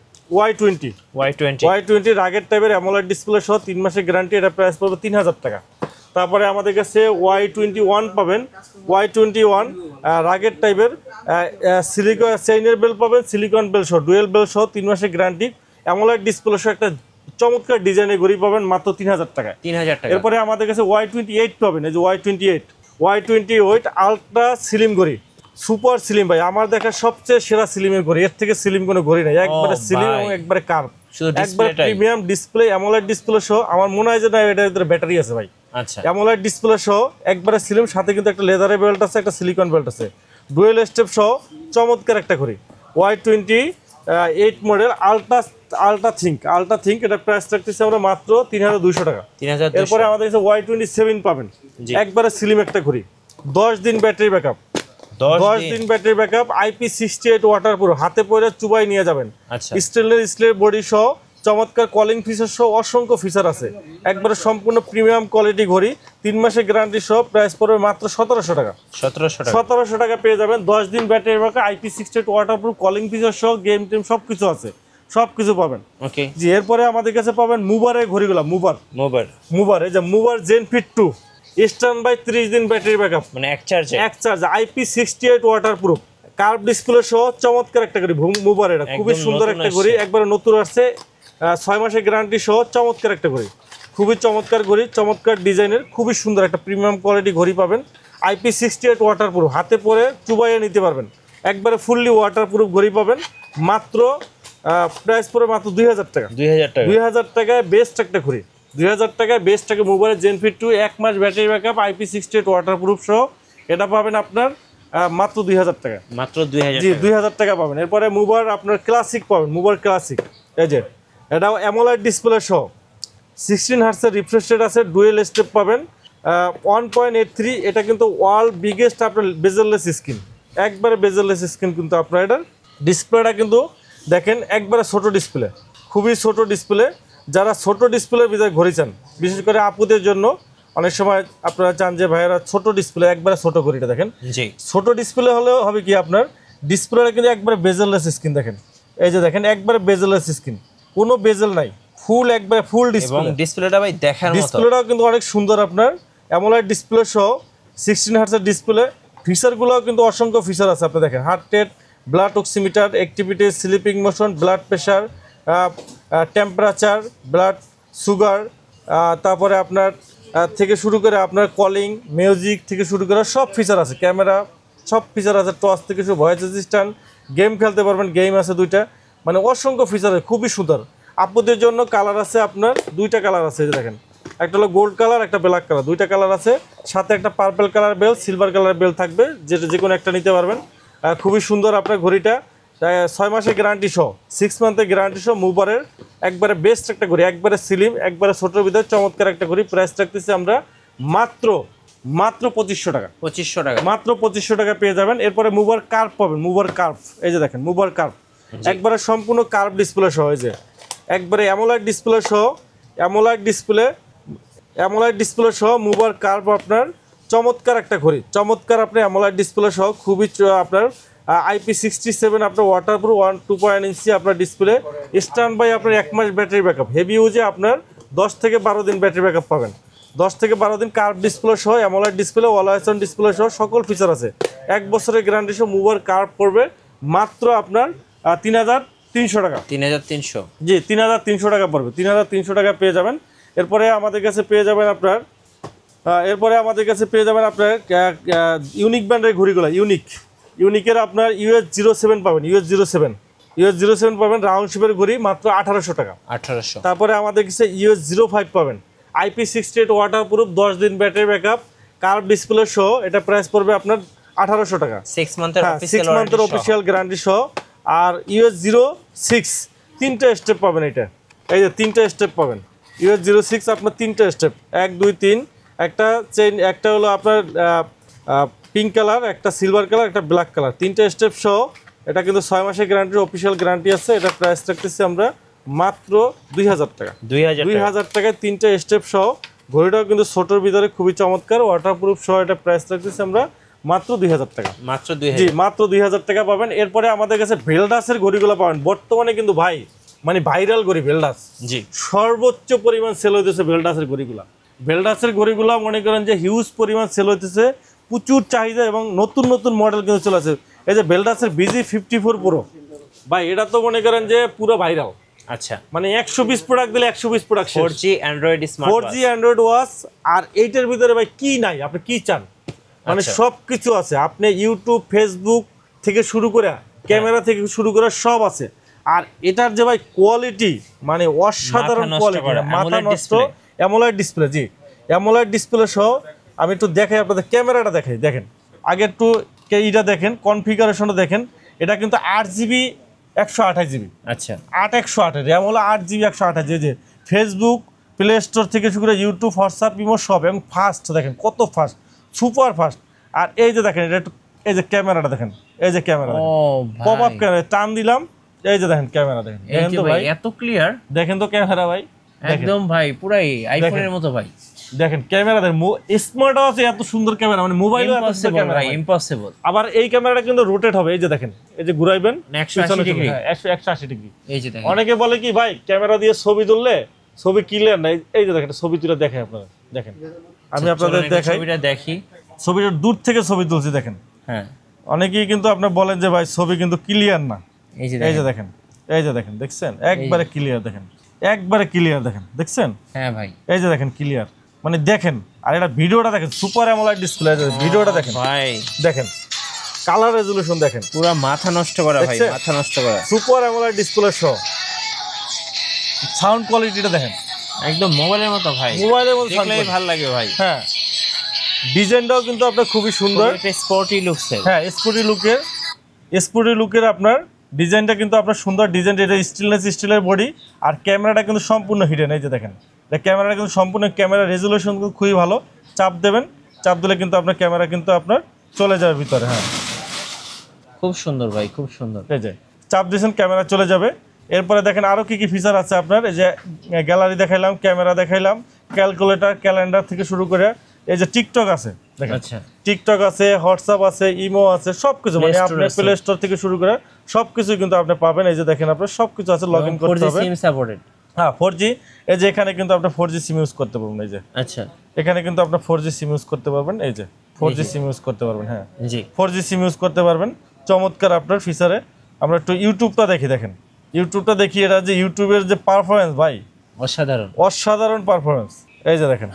Y20 রাগের টাইপের অ্যামোলেড ডিসপ্লে সহ 3 মাসের গ্যারান্টি, এটা প্রাইস পড়বে 3000 টাকা। তারপরে আমাদের কাছে Y21 পাবেন, Y21 রাগের টাইপের সিলিকন চেইনের বেল পাবেন, সিলিকন বেল সহ ডুয়েল বেল সহ 3 মাসের গ্যারান্টি অ্যামোলেড ডিসপ্লে সহ একটা চমৎকার ডিজাইনের ঘড়ি পাবেন মাত্র 3000 টাকায়। 3000 টাকা। এরপরে আমাদের কাছে Y28 পাবেন, এই যে Y28 আলট্রা স্লিম ঘড়ি, সুপার স্লিম ভাই, আমার দেখা সবচেয়ে সেরা স্লিমের ঘড়ি, এর থেকে স্লিম কোনো ঘড়ি নাই, একবারে স্লিম এবং একবারে কার্ভ, একবারে প্রিমিয়াম ডিসপ্লে অ্যামোলেড ডিসপ্লে সহ। আমার মনে হয় যে না এটার ভিতরে ব্যাটারি আছে ভাই। আচ্ছা, অ্যামোলেড ডিসপ্লে সহ একবারে স্লিম, সাথে কিন্তু একটা লেদারের বেল্ট আছে, একটা সিলিকন বেল্ট আছে, ডুয়েল স্টেপ সহ চমৎকার একটা ঘড়ি। Y28 মডেল আলট্রা থিঙ্ক, এটা প্রাইস রাখতেছি আমরা মাত্র 3200 টাকা। 3200। এরপরে আমাদের কাছে Y27 পাবেন, একবারে স্লিম একটা ঘড়ি, 10 দিন ব্যাটারি ব্যাকআপ, 10 দিন ব্যাটারি ব্যাকআপ, IP68 ওয়াটারপ্রুফ, হাতে পরে চুবাই নিয়ে যাবেন। আচ্ছা, স্টিলের বডি সহ চমৎকার কলিং ফিচার সহ অসংখ্য ফিচার আছে, একবারে সম্পূর্ণ প্রিমিয়াম কোয়ালিটি ঘড়ি, 3 মাসের গ্যারান্টি সহ, প্রাইস পড়বে মাত্র 1700 টাকা। 1700 টাকা পেয়ে যাবেন, 10 দিন battery backup, IP68 waterproof, calling feature সহ, গেম টেম সবকিছু আছে, সবকিছু পাবেন। ওকে জি। এরপরে আমাদের কাছে পাবেন মুভারের ঘড়িগুলো, মুভার এই যে মুভার জেনফিট 2 স্ট্যান্ড বাই 30 দিন ব্যাটারি ব্যাকআপ, মানে এক চার্জে, IP68 ওয়াটারপ্রুফ, কার্ভ ডিসপ্লে সহ চমৎকার একটা ঘড়ি মুভার, এটা খুবই সুন্দর একটা ঘড়ি, একবারে নতুন আসছে, 6 মাসের গ্যারান্টি সহ চমৎকার একটা ঘড়ি, খুবই চমৎকার ঘড়ি, চমৎকার ডিজাইনের, খুবই সুন্দর একটা প্রিমিয়াম কোয়ালিটি ঘড়ি পাবেন। IP68 ওয়াটারপ্রুফ, হাতে পরে চুবাইয়ে নিতে পারবেন, একবারে ফুললি ওয়াটারপ্রুফ ঘড়ি পাবেন মাত্র প্রাইস পড়ে মাত্র 2000 টাকা। 2000 টাকায় বেস্ট একটা ঘড়ি, 2000 টাকায় বেস্ট একটা মোবাইলের জেনফিট 2 1 মাস ব্যাটারি ব্যাকআপ, IP68 ওয়াটারপ্রুফ সহ, এটা পাবেন আপনার মাত্র 2000 টাকা। মাত্র 2000 জি, 2000 টাকা পাবেন। এরপরে মুভার আপনার ক্লাসিক পাবেন, মুভার ক্লাসিক, এই যে এটাও অ্যামোলেড ডিসপ্লে সহ 16 হার্টজের রিফ্রেশ রেট আছে, ডুয়েল স্টেপ পাবেন, 1.83, এটা কিন্তু ওয়ার্ল্ড বিগেস্ট আপনার বেজেললেস স্ক্রিন, একবারে বেজেললেস স্ক্রিন, কিন্তু আপনার এটার ডিসপ্লেটা কিন্তু দেখেন একবারে ছোট ডিসপ্লে, খুবই ছোট ডিসপ্লে। যারা ছোট ডিসপ্লের ভিতরে ঘড়ি চান, বিশেষ করে আপুদের জন্য, অনেক সময় আপনারা চান যে ভাইয়েরা ছোট ডিসপ্লে, একবারে ছোট ঘড়িটা দেখেন, ছোট ডিসপ্লে হলেও হবে কি আপনার ডিসপ্লেটা কিন্তু একবারে বেজেললেস স্ক্রিন, দেখেন এই যে দেখেন একবারে বেজেললেস স্ক্রিন, কোনো বেজেল নাই, ফুল একবারে ফুল ডিসপ্লে, এবং ডিসপ্লেটা ভাই দেখার মতো, ডিসপ্লেটাও কিন্তু অনেক সুন্দর, আপনার অ্যামোলেড ডিসপ্লে সহ 16 হার্টজের ডিসপ্লে, ফিচারগুলোও কিন্তু অসংখ্য ফিচার আছে, আপনি দেখেন heart rate, blood oximeter, activity, sleeping motion, blood pressure, temperature, blood sugar, তারপরে আপনার থেকে শুরু করে আপনার কলিং, মিউজিক থেকে শুরু করে সব ফিচার আছে, ক্যামেরা সব ফিচার আছে, টর্চ থেকে শুরু, ভয়েস অ্যাসিস্ট্যান্ট, গেম খেলতে পারবেন, গেম আছে 2টা, মানে অসংখ্য ফিচার, খুবই সুন্দর। আপুদের জন্য কালার আছে আপনার 2টা কালার আছে, এই দেখেন একটা হলো গোল্ড কালার, একটা ব্ল্যাক কালার, 2টা কালার আছে, সাথে একটা purple colour belt, silver colour belt থাকবে, যে কোনো একটা নিতে পারবেন। খুবই সুন্দর আপনার ঘড়িটা, 6 মাসের গ্যারান্টি সহ, 6 মান্থের গ্যারান্টি সহ, মুভারের একবারে বেস্ট একটা ঘড়ি, একবারে স্লিম, একবারে ছোটোর ভিতরে চমৎকার একটা ঘড়ি। প্রাইস রাখতেছি আমরা মাত্র 2500 টাকা। 2500 টাকা, মাত্র 2500 টাকা পেয়ে যাবেন। এরপরে মুভার কার্ভ পাবেন, মুভার কার্ভ, এই যে দেখেন মুভার কার্ভ, একবারে সম্পূর্ণ কার্ভ ডিসপ্লে সহ, এই যে একবারে অ্যামোলেড ডিসপ্লে সহ, অ্যামোলেড ডিসপ্লে সহ মুভার কার্ভ, আপনার চমৎকার একটা ঘড়ি, চমৎকার আপনার অ্যামোলেড ডিসপ্লে সহ, খুবই আপনার IP67 আপনার ওয়াটারপ্রুফ, 2.1 ইঞ্চি আপনার ডিসপ্লে, স্ট্যান্ড বাই আপনার 1 মাস ব্যাটারি ব্যাকআপ, হেভি ইউজে আপনার 10 থেকে 12 দিন ব্যাটারি ব্যাকআপ পাবেন, 10 থেকে 12 দিন, কার্ভ ডিসপ্লে সহ, AMOLED display, always on display সহ সকল ফিচার আছে, 1 বছরের গ্যারান্টি সহ মুভার কার্ভ পড়বে মাত্র আপনার 3300 টাকা। 3300, জি 3300 টাকা পড়বে, 3300 টাকা পেয়ে যাবেন। এরপরে আমাদের কাছে পেয়ে যাবেন আপনার ইউনিক ব্র্যান্ডের ঘড়িগুলো, ইউনিকের আপনার US07 পাবেন, US07 পাবেন, রাউন্ড শেপের ঘড়ি, মাত্র 1800 টাকা। 1800। তারপরে আমাদের কাছে US05 পাবেন, IP68 ওয়াটারপ্রুফ, 10 দিন ব্যাটারি ব্যাকআপ, কার্ভ ডিসপ্লে সহ, এটা প্রাইস পড়বে আপনার 1800 টাকা, 6 মান্থের অফিসিয়াল গ্যারান্টি সহ। আর US06 3টা স্টেপ পাবেন, এটা এই যে 3টা স্টেপ পাবেন, US06 আপনার 3টা স্টেপ, 1 2 3, একটা চেইন, একটা হলো আপনার পিঙ্ক কালার, একটা সিলভার কালার, একটা ব্ল্যাক কালার, 3টা স্টেপ সহ এটা কিন্তু 6 মাসের গ্যারান্টির অফিসিয়াল গ্যারান্টি আছে। এটা প্রাইস রাখতেছি আমরা মাত্র 2000 টাকা। 2000 টাকায় 3টা স্টেপ সহ। ঘড়িটাও কিন্তু ছোটোর ভিতরে খুবই চমৎকার, ওয়াটারপ্রুফ সহ। এটা প্রাইস রাখতেছি আমরা মাত্র 2000 টাকা। মাত্র 2000? জি, মাত্র 2000 টাকা পাবেন। এরপরে আমাদের কাছে ভেলডাসের ঘড়িগুলো পাবেন। বর্তমানে কিন্তু ভাই মানে ভাইরাল ঘড়ি ভেলডাস, জি, সর্বোচ্চ পরিমাণ সেল হইতেছে ভেলডাসের ঘড়িগুলা। ভেলডাসের ঘড়িগুলা মনে করেন যে হিউজ পরিমাণ সেল হইতেছে, প্রচুর চাহিদা এবং নতুন নতুন মডেল কিন্তু চলে আসে। এই যে ভেলডাসের BG54 প্রো ভাই, এটা তো মনে করেন যে পুরো ভাইরাল। আচ্ছা, মানে 120 প্রোডাক্ট দিলে 120 product. 4G android smart 4G android watch. আর এইটার ভিতরে ভাই কি নাই, আপনি কি চান? মানে সব কিছু আছে। আপনি ইউটিউব, ফেসবুক থেকে শুরু করে ক্যামেরা থেকে শুরু করে সব আছে। আর এটার যে ভাই কোয়ালিটি মানে অসাধারণ কোয়ালিটি, মাথা নষ্ট। অ্যামোলেড ডিসপ্লে, জি অ্যামোলেড ডিসপ্লে সহ। আমি একটু দেখাই আপনাদের, ক্যামেরাটা দেখাই, দেখেন আগে একটু এইটা দেখেন, কনফিগারেশনটা দেখেন। এটা কিন্তু 8GB 128GB। আচ্ছা, 8/128 র্যাম হলো 8GB 128। যে ফেসবুক, প্লে স্টোর থেকে শুরু করে ইউটিউব, হোয়াটসঅ্যাপ, ইমো সব, এবং ফাস্ট দেখেন কত ফাস্ট, সুপার ফাস্ট। আর এই যে দেখেন এটা একটু, এই যে ক্যামেরাটা দেখেন, এই যে ক্যামেরা পপ আপ ক্যামেরা টান দিলাম, এই যে দেখেন ক্যামেরা দেখেন, দেখেন তো ভাই এত ক্লিয়ার, দেখেন তো ক্যামেরা ভাই একদম ভাই পুরাই আইফোনের মতো ভাই। দেখেন ক্যামেরা দেখেন, স্মার্টও আছে, এত সুন্দর ক্যামেরা, মানে মোবাইলও এত সুন্দর ক্যামেরা, ইম্পসিবল। আবার এই ক্যামেরাটা কিন্তু রোটেট হবে, এই যে দেখেন, এই যে ঘুরাইবেন 180 ডিগ্রি, 180 ডিগ্রি। এই যে দেখেন, অনেকে বলে কি ভাই ক্যামেরা দিয়ে ছবি তুললে ছবি ক্লিয়ার না, এই যে দেখেন ছবি তুলে দেখাই আপনারা, দেখেন আমি আপনাদের দেখাই, ছবিটা দেখি, ছবিটা দূর থেকে ছবি তুলছি দেখেন। হ্যাঁ, অনেকেই কিন্তু আপনি বলেন যে ভাই ছবি কিন্তু ক্লিয়ার না, এই যে দেখেন, এই যে দেখেন, দেখছেন একবারে ক্লিয়ার, দেখেন একবারে ক্লিয়ার, দেখেন দেখছেন, হ্যাঁ ভাই, এই যে দেখেন ক্লিয়ার, মানে দেখেন। আর এটা ভিডিওটা দেখেন, সুপার অ্যামোলেড ডিসপ্লে, ভিডিওটা দেখেন ভাই, দেখেন কালার রেজোলিউশন দেখেন, পুরো মাথা নষ্ট করা ভাই, মাথা নষ্ট করা। সুপার অ্যামোলেড ডিসপ্লে সহ। সাউন্ড কোয়ালিটিটা দেখেন, একদম মোবাইলের মতো ভাই, মোবাইলের মতো দেখলেই ভালো লাগে ভাই। হ্যাঁ, ডিজাইনটাও কিন্তু আপনার খুবই সুন্দর, এটা স্পোর্টি লুকস। হ্যাঁ স্পোর্টি লুকের আপনার ডিজাইনটা কিন্তু আপনার সুন্দর ডিজাইন। এটা স্টেনলেস স্টিলের বডি, আর ক্যামেরাটা কিন্তু সম্পূর্ণ হিডেন। এই যে দেখেন, ক্যামেরাটা কিন্তু সম্পূর্ণ, ক্যামেরা রেজুলেশন কিন্তু খুবই ভালো। চাপ দেবেন, চাপ দিলে কিন্তু আপনার ক্যামেরা কিন্তু আপনার চলে যাবে ভিতরে। হ্যাঁ, খুব সুন্দর ভাই, খুব সুন্দর। এই যে চাপ দিয়েছেন ক্যামেরা চলে যাবে। এরপরে দেখেন আরও কী কী ফিচার আছে আপনার। এই যে গ্যালারি দেখাইলাম, ক্যামেরা দেখাইলাম, ক্যালকুলেটর, ক্যালেন্ডার থেকে শুরু করে এই যে টিকটক আছে দেখেন, আচ্ছা, টিকটক আছে, হোয়াটসঅ্যাপ আছে, ইমো আছে, সব কিছু, মানে আপনি প্লে স্টোর থেকে শুরু করে সব কিছু কিন্তু আপনি পাবেন। এই যে দেখেন আপনার সব কিছু আছে, লগ ইন করতে হবে। সিম সাপোর্টেড, হ্যাঁ 4G। এই যে এখানে কিন্তু আপনি 4G সিম ইউজ করতে পারবেন। এই যে আচ্ছা, এখানে কিন্তু আপনি 4G সিম ইউজ করতে পারবেন। এই যে 4G সিম ইউজ করতে পারবেন। হ্যাঁ জি, 4G সিম ইউজ করতে পারবেন। চমৎকার আপনার ফিচারে। আমরা একটু ইউটিউবটা দেখি, দেখেন ইউটিউবটা দেখি। এটা যে ইউটিউবের যে পারফরমেন্স ভাই, অসাধারণ, অসাধারণ পারফরমেন্স। এই যে দেখেন,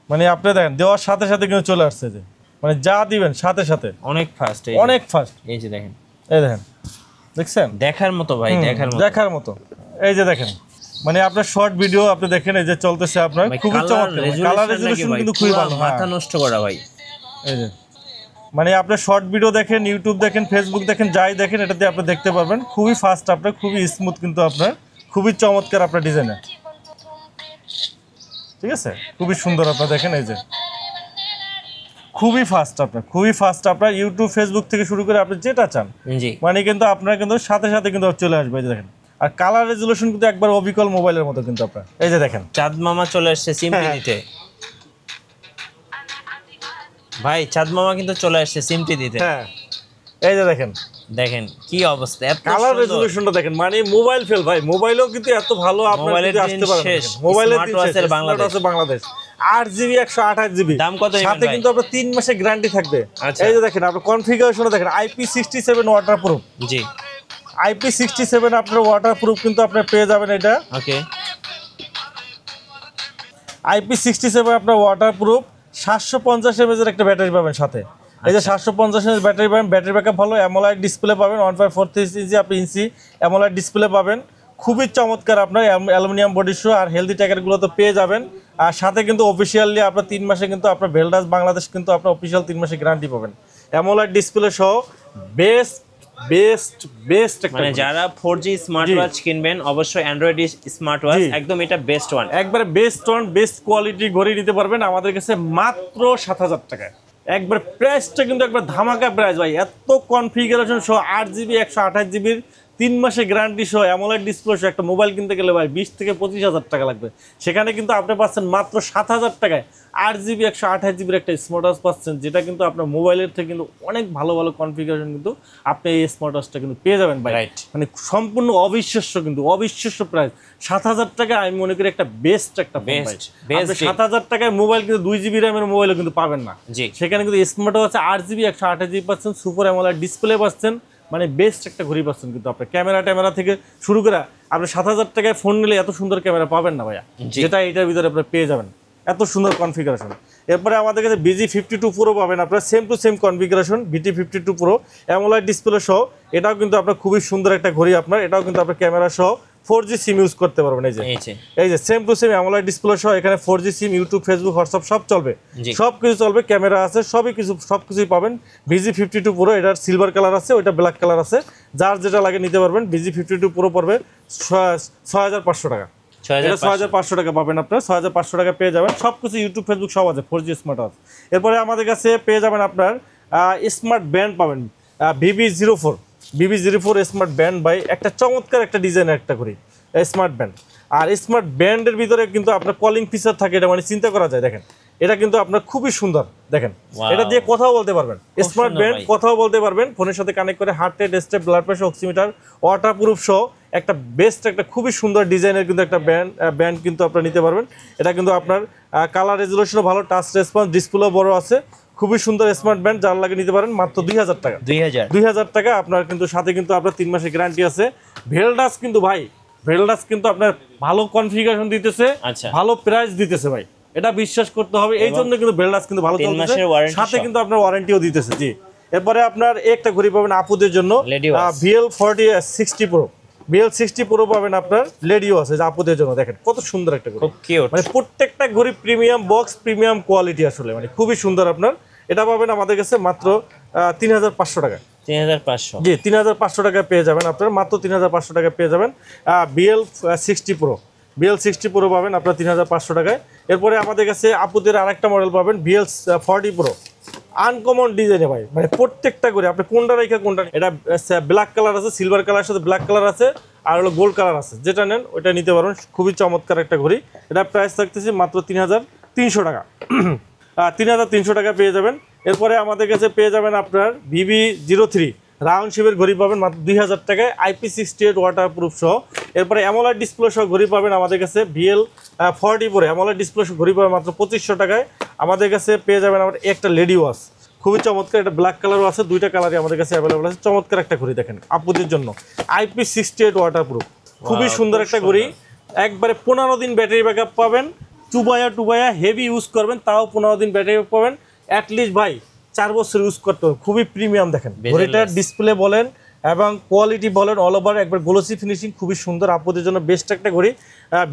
মানে আপনি দেখেন দেওয়ার সাথে সাথে কিন্তু চলে আসছে, যে মানে যা দিবেন সাথে সাথে, অনেক ফাস্ট, অনেক ফাস্ট। এই যে দেখেন, এই দেখেন, দেখছেন দেখার মতো ভাই, দেখার মতো। এই যে দেখেন, মানে আপনার শর্ট ভিডিও আপনি দেখেন, এই যে চলতেছে আপনার, খুবই চমৎকার, কালার রেজোলিউশন কিন্তু খুবই ভালো, মাথা নষ্ট করা ভাই। এই যে মানে আপনি শর্ট ভিডিও দেখেন, ইউটিউব দেখেন, ফেসবুক দেখেন, যাই দেখেন এটাতে আপনি দেখতে পারবেন। খুবই ফাস্ট আপনার, খুবই স্মুথ, কিন্তু আপনার খুবই চমৎকার আপনার ডিজাইনে, ঠিক আছে, খুবই সুন্দর আপনার দেখেন। এই যে খুবই ফাস্ট আপনার, খুবই ফাস্ট আপনার, ইউটিউব, ফেসবুক থেকে শুরু করে আপনি যেটা চান, জি, মানে কিন্তু আপনার কিন্তু সাথে সাথে কিন্তু চলে আসবে। এই যে দেখেন, আর কালার রেজোলিউশন কিন্তু একবার অবিকল মোবাইলের মতো কিন্তু আপনার। এই যে দেখেন চাঁদ মামা চলে আসছে সিমটি দিতে ভাই, চাঁদ মামা কিন্তু চলে আসছে সিমটি দিতে। হ্যাঁ, এই যে দেখেন, দেখেন কি অবস্থা, এত কালার রেজোলিউশনটা দেখেন, মানে মোবাইল ফেল ভাই, মোবাইলও কিন্তু এত ভালো আপনার যদি আসতে পারেন। মোবাইলের বাংলাদেশ 8GB 128GB, দাম কত? সাথে কিন্তু আপনার 3 মাসের গ্যারান্টি থাকবে। এই যে দেখেন আপনার কনফিগারেশনটা দেখেন, IP67 ওয়াটারপ্রুফ, জি IP67 আপনার ওয়াটারপ্রুফ কিন্তু আপনি পেয়ে যাবেন। এটা ওকে, IP67 আপনার ওয়াটারপ্রুফ, 750 mAh একটা ব্যাটারি পাবেন সাথে। এই যে 750 mAh ব্যাটারি পাবেন, ব্যাটারি ব্যাকআপ ভালো, অ্যামোলেড ডিসপ্লে পাবেন, 1.43 ইঞ্চি আপনি অ্যামোলেড ডিসপ্লে পাবেন। খুবই চমৎকার আপনার অ্যালুমিনিয়াম বডি শো, আর হেলদি ট্যাগারগুলো তো পেয়ে যাবেন। আর সাথে কিন্তু অফিসিয়ালি আপনার 3 মাসে কিন্তু আপনার ভেলডাস বাংলাদেশ কিন্তু আপনার অফিসিয়াল 3 মাসে গ্যারান্টি পাবেন, অ্যামোলেড ডিসপ্লে সহ। বেস্ট বেস্ট বেস্ট, মানে যারা 4G স্মার্ট ওয়াচ কিনবেন অবশ্যই অ্যান্ড্রয়েড স্মার্ট ওয়াচ, একদম এটা বেস্ট ওয়ান, একবারে বেস্ট ওয়ান, বেস্ট কোয়ালিটি ঘড়ি নিতে পারবেন আমাদের কাছে মাত্র 7000 টাকায়। একবার প্রাইসটা কিন্তু একবার ধামাকা প্রাইস ভাই, এত কনফিগারেশন সহ 8GB 128GB 3 মাসের গ্যারান্টি সহ অ্যামোলেড ডিসপ্লে সহ একটা মোবাইল কিনতে গেলে ভাই 20 থেকে 25,000 টাকা লাগবে। সেখানে কিন্তু আপনি পাচ্ছেন মাত্র 7,000 টাকায় 8GB 128GB একটা স্মার্ট ওয়াচ পাচ্ছেন, যেটা কিন্তু আপনার মোবাইলের থেকে কিন্তু অনেক ভালো ভালো কনফিগারেশন কিন্তু আপনি এই স্মার্ট ওয়াচটা কিন্তু পেয়ে যাবেন ভাই। মানে সম্পূর্ণ অবিশ্বাস্য, কিন্তু অবিশ্বাস্য প্রাইস। 7,000 টাকায় আমি মনে করি একটা বেস্ট একটা ফোন ভাই। 7,000 টাকায় মোবাইল কিন্তু 2GB র্যামের মোবাইলও কিন্তু পাবেন না। সেখানে কিন্তু স্মার্ট ওয়াচ 8GB 128GB পাচ্ছেন, সুপার অ্যামোলেড ডিসপ্লে পাচ্ছেন, মানে বেস্ট একটা ঘড়ি পাচ্ছেন। কিন্তু আপনার ক্যামেরা থেকে শুরু করে আপনি 7,000 টাকায় ফোন নিলে এত সুন্দর ক্যামেরা পাবেন না ভাইয়া, যেটা এইটার ভিতরে আপনি পেয়ে যাবেন, এত সুন্দর কনফিগারেশন। এরপরে আমাদের কাছে BG52 Pro পাবেন আপনার, same to same configuration BT52 Pro AMOLED display সহ। এটাও কিন্তু আপনার খুবই সুন্দর একটা ঘড়ি আপনার, এটাও কিন্তু আপনার ক্যামেরা সহ 4G সিম ইউজ করতে পারবেন। এই যে same to same AMOLED display সহ, এখানে 4G সিম, ইউটিউব, ফেসবুক, হোয়াটসঅ্যাপ সব চলবে, সব কিছু চলবে, ক্যামেরা আছে, সবকিছুই পাবেন। BG52 Pro এটার সিলভার কালার আছে, ওইটা ব্ল্যাক কালার আছে, যার যেটা লাগে নিতে পারবেন। BG52 Pro পড়বে 6,500 টাকা। 6,500 টাকা পাবেন আপনার, 6,500 টাকা পেয়ে যাবেন। সবকিছু ইউটিউব, ফেসবুক সব আছে, 4G স্মার্ট ওয়াচ। এরপরে আমাদের কাছে পেয়ে যাবেন আপনার স্মার্ট ব্যান্ড পাবেন, BB04 স্মার্ট ব্যান্ড বাই, একটা চমৎকার একটা ডিজাইনের একটা করি স্মার্ট ব্যান্ড। আর স্মার্ট ব্যান্ডের ভিতরে কিন্তু আপনার কলিং ফিচার থাকে, এটা মানে চিন্তা করা যায়। দেখেন এটা কিন্তু আপনার খুবই সুন্দর, দেখেন এটা দিয়ে কথাও বলতে পারবেন, স্মার্ট ব্যান্ড কথাও বলতে পারবেন, ফোনের সাথে কানেক্ট করে heart rate, step, blood pressure, oximeter, water proof সহ একটা বেস্ট একটা খুবই সুন্দর ডিজাইনের কিন্তু একটা ব্যান্ড কিন্তু আপনারা নিতে পারবেন। এটা কিন্তু আপনার কালার রেজুলেশনও ভালো, টাচ রেসপন্স, ডিসপ্লেও বড় আছে, খুবই সুন্দর স্মার্ট ব্যান্ড, যার লাগে নিতে পারেন মাত্র 2,000 টাকা। 2,000 টাকা আপনার কিন্তু সাথে কিন্তু আপনার 3 মাসের গ্যারান্টি আছে। ভেলডাস কিন্তু ভাই, ভেলডাস কিন্তু আপনার ভালো কনফিগারেশন দিতেছে, ভালো প্রাইস দিতেছে ভাই, এটা বিশ্বাস করতে হবে। এই জন্য কিন্তু ভেলডাস কিন্তু ভালো চলতেছে, সাথে কিন্তু আপনার ওয়ারেন্টিও দিতেছে। জি, এরপরে আপনার একটা ঘড়ি পাবেন আপুদের জন্য, VL60 Pro, VL60 Pro পাবেন আপনার, লেডিও আছে আপুদের জন্য। দেখেন কত সুন্দর একটা ঘড়ি, মানে প্রত্যেকটা ঘড়ি প্রিমিয়াম বক্স, প্রিমিয়াম কোয়ালিটি, আসলে মানে খুবই সুন্দর আপনার। এটা পাবেন আমাদের কাছে মাত্র 3,500 টাকা। 3,500, জি 3,500 টাকা পেয়ে যাবেন আপনার, মাত্র 3,500 টাকা পেয়ে যাবেন। BL60 Pro পাবেন আপনার 3,500 টাকায়। এরপরে আমাদের কাছে আপুদের আরেকটা মডেল পাবেন VL40 Pro, আনকমন ডিজাইনে ভাই, মানে প্রত্যেকটা করে আপনি কোনটা রেখে কোনটা, এটা ব্ল্যাক কালার আছে, সিলভার কালার সাথে ব্ল্যাক কালার আছে, আর হলো গোল্ড কালার আছে, যেটা নেন ওইটা নিতে পারেন। খুবই চমৎকার একটা ঘড়ি, এটা প্রাইস থাকতেছে মাত্র 3,300 টাকা। 3,300 টাকা পেয়ে যাবেন। এরপরে আমাদের কাছে পেয়ে যাবেন আপনার BB03 রাউন্ড শেপের ঘড়ি পাবেন মাত্র 2,000 টাকায়, IP68 ওয়াটার প্রুফ সহ। এরপরে অ্যামোলেড ডিসপ্লে সহ ঘড়ি পাবেন আমাদের কাছে VL40 Pro অ্যামোলেড ডিসপ্লে সহ ঘড়ি পাবেন মাত্র 2,500 টাকায়। আমাদের কাছে পেয়ে যাবেন আমার একটা লেডি ওয়াচ, খুবই চমৎকার, এটা ব্ল্যাক কালারও আছে, দুইটা কালারই আমাদের কাছে অ্যাভেলেবল আছে। চমৎকার একটা ঘড়ি, দেখেন আপুদের জন্য IP68 ওয়াটার প্রুফ, খুবই সুন্দর একটা ঘড়ি। একবারে 15 দিন ব্যাটারি ব্যাকআপ পাবেন, টুবায়া হেভি ইউজ করবেন তাও 15 দিন ব্যাটারি ব্যাকআপ পাবেন, অ্যাটলিস্ট ভাই 4 বছর ইউজ করতে হবে। খুবই প্রিমিয়াম, দেখেন ঘড়িটার ডিসপ্লে বলেন এবং কোয়ালিটি বলেন, অল ওভার একবার গ্লোসি ফিনিশিং, খুবই সুন্দর, আপুদের জন্য বেস্ট একটা ঘড়ি।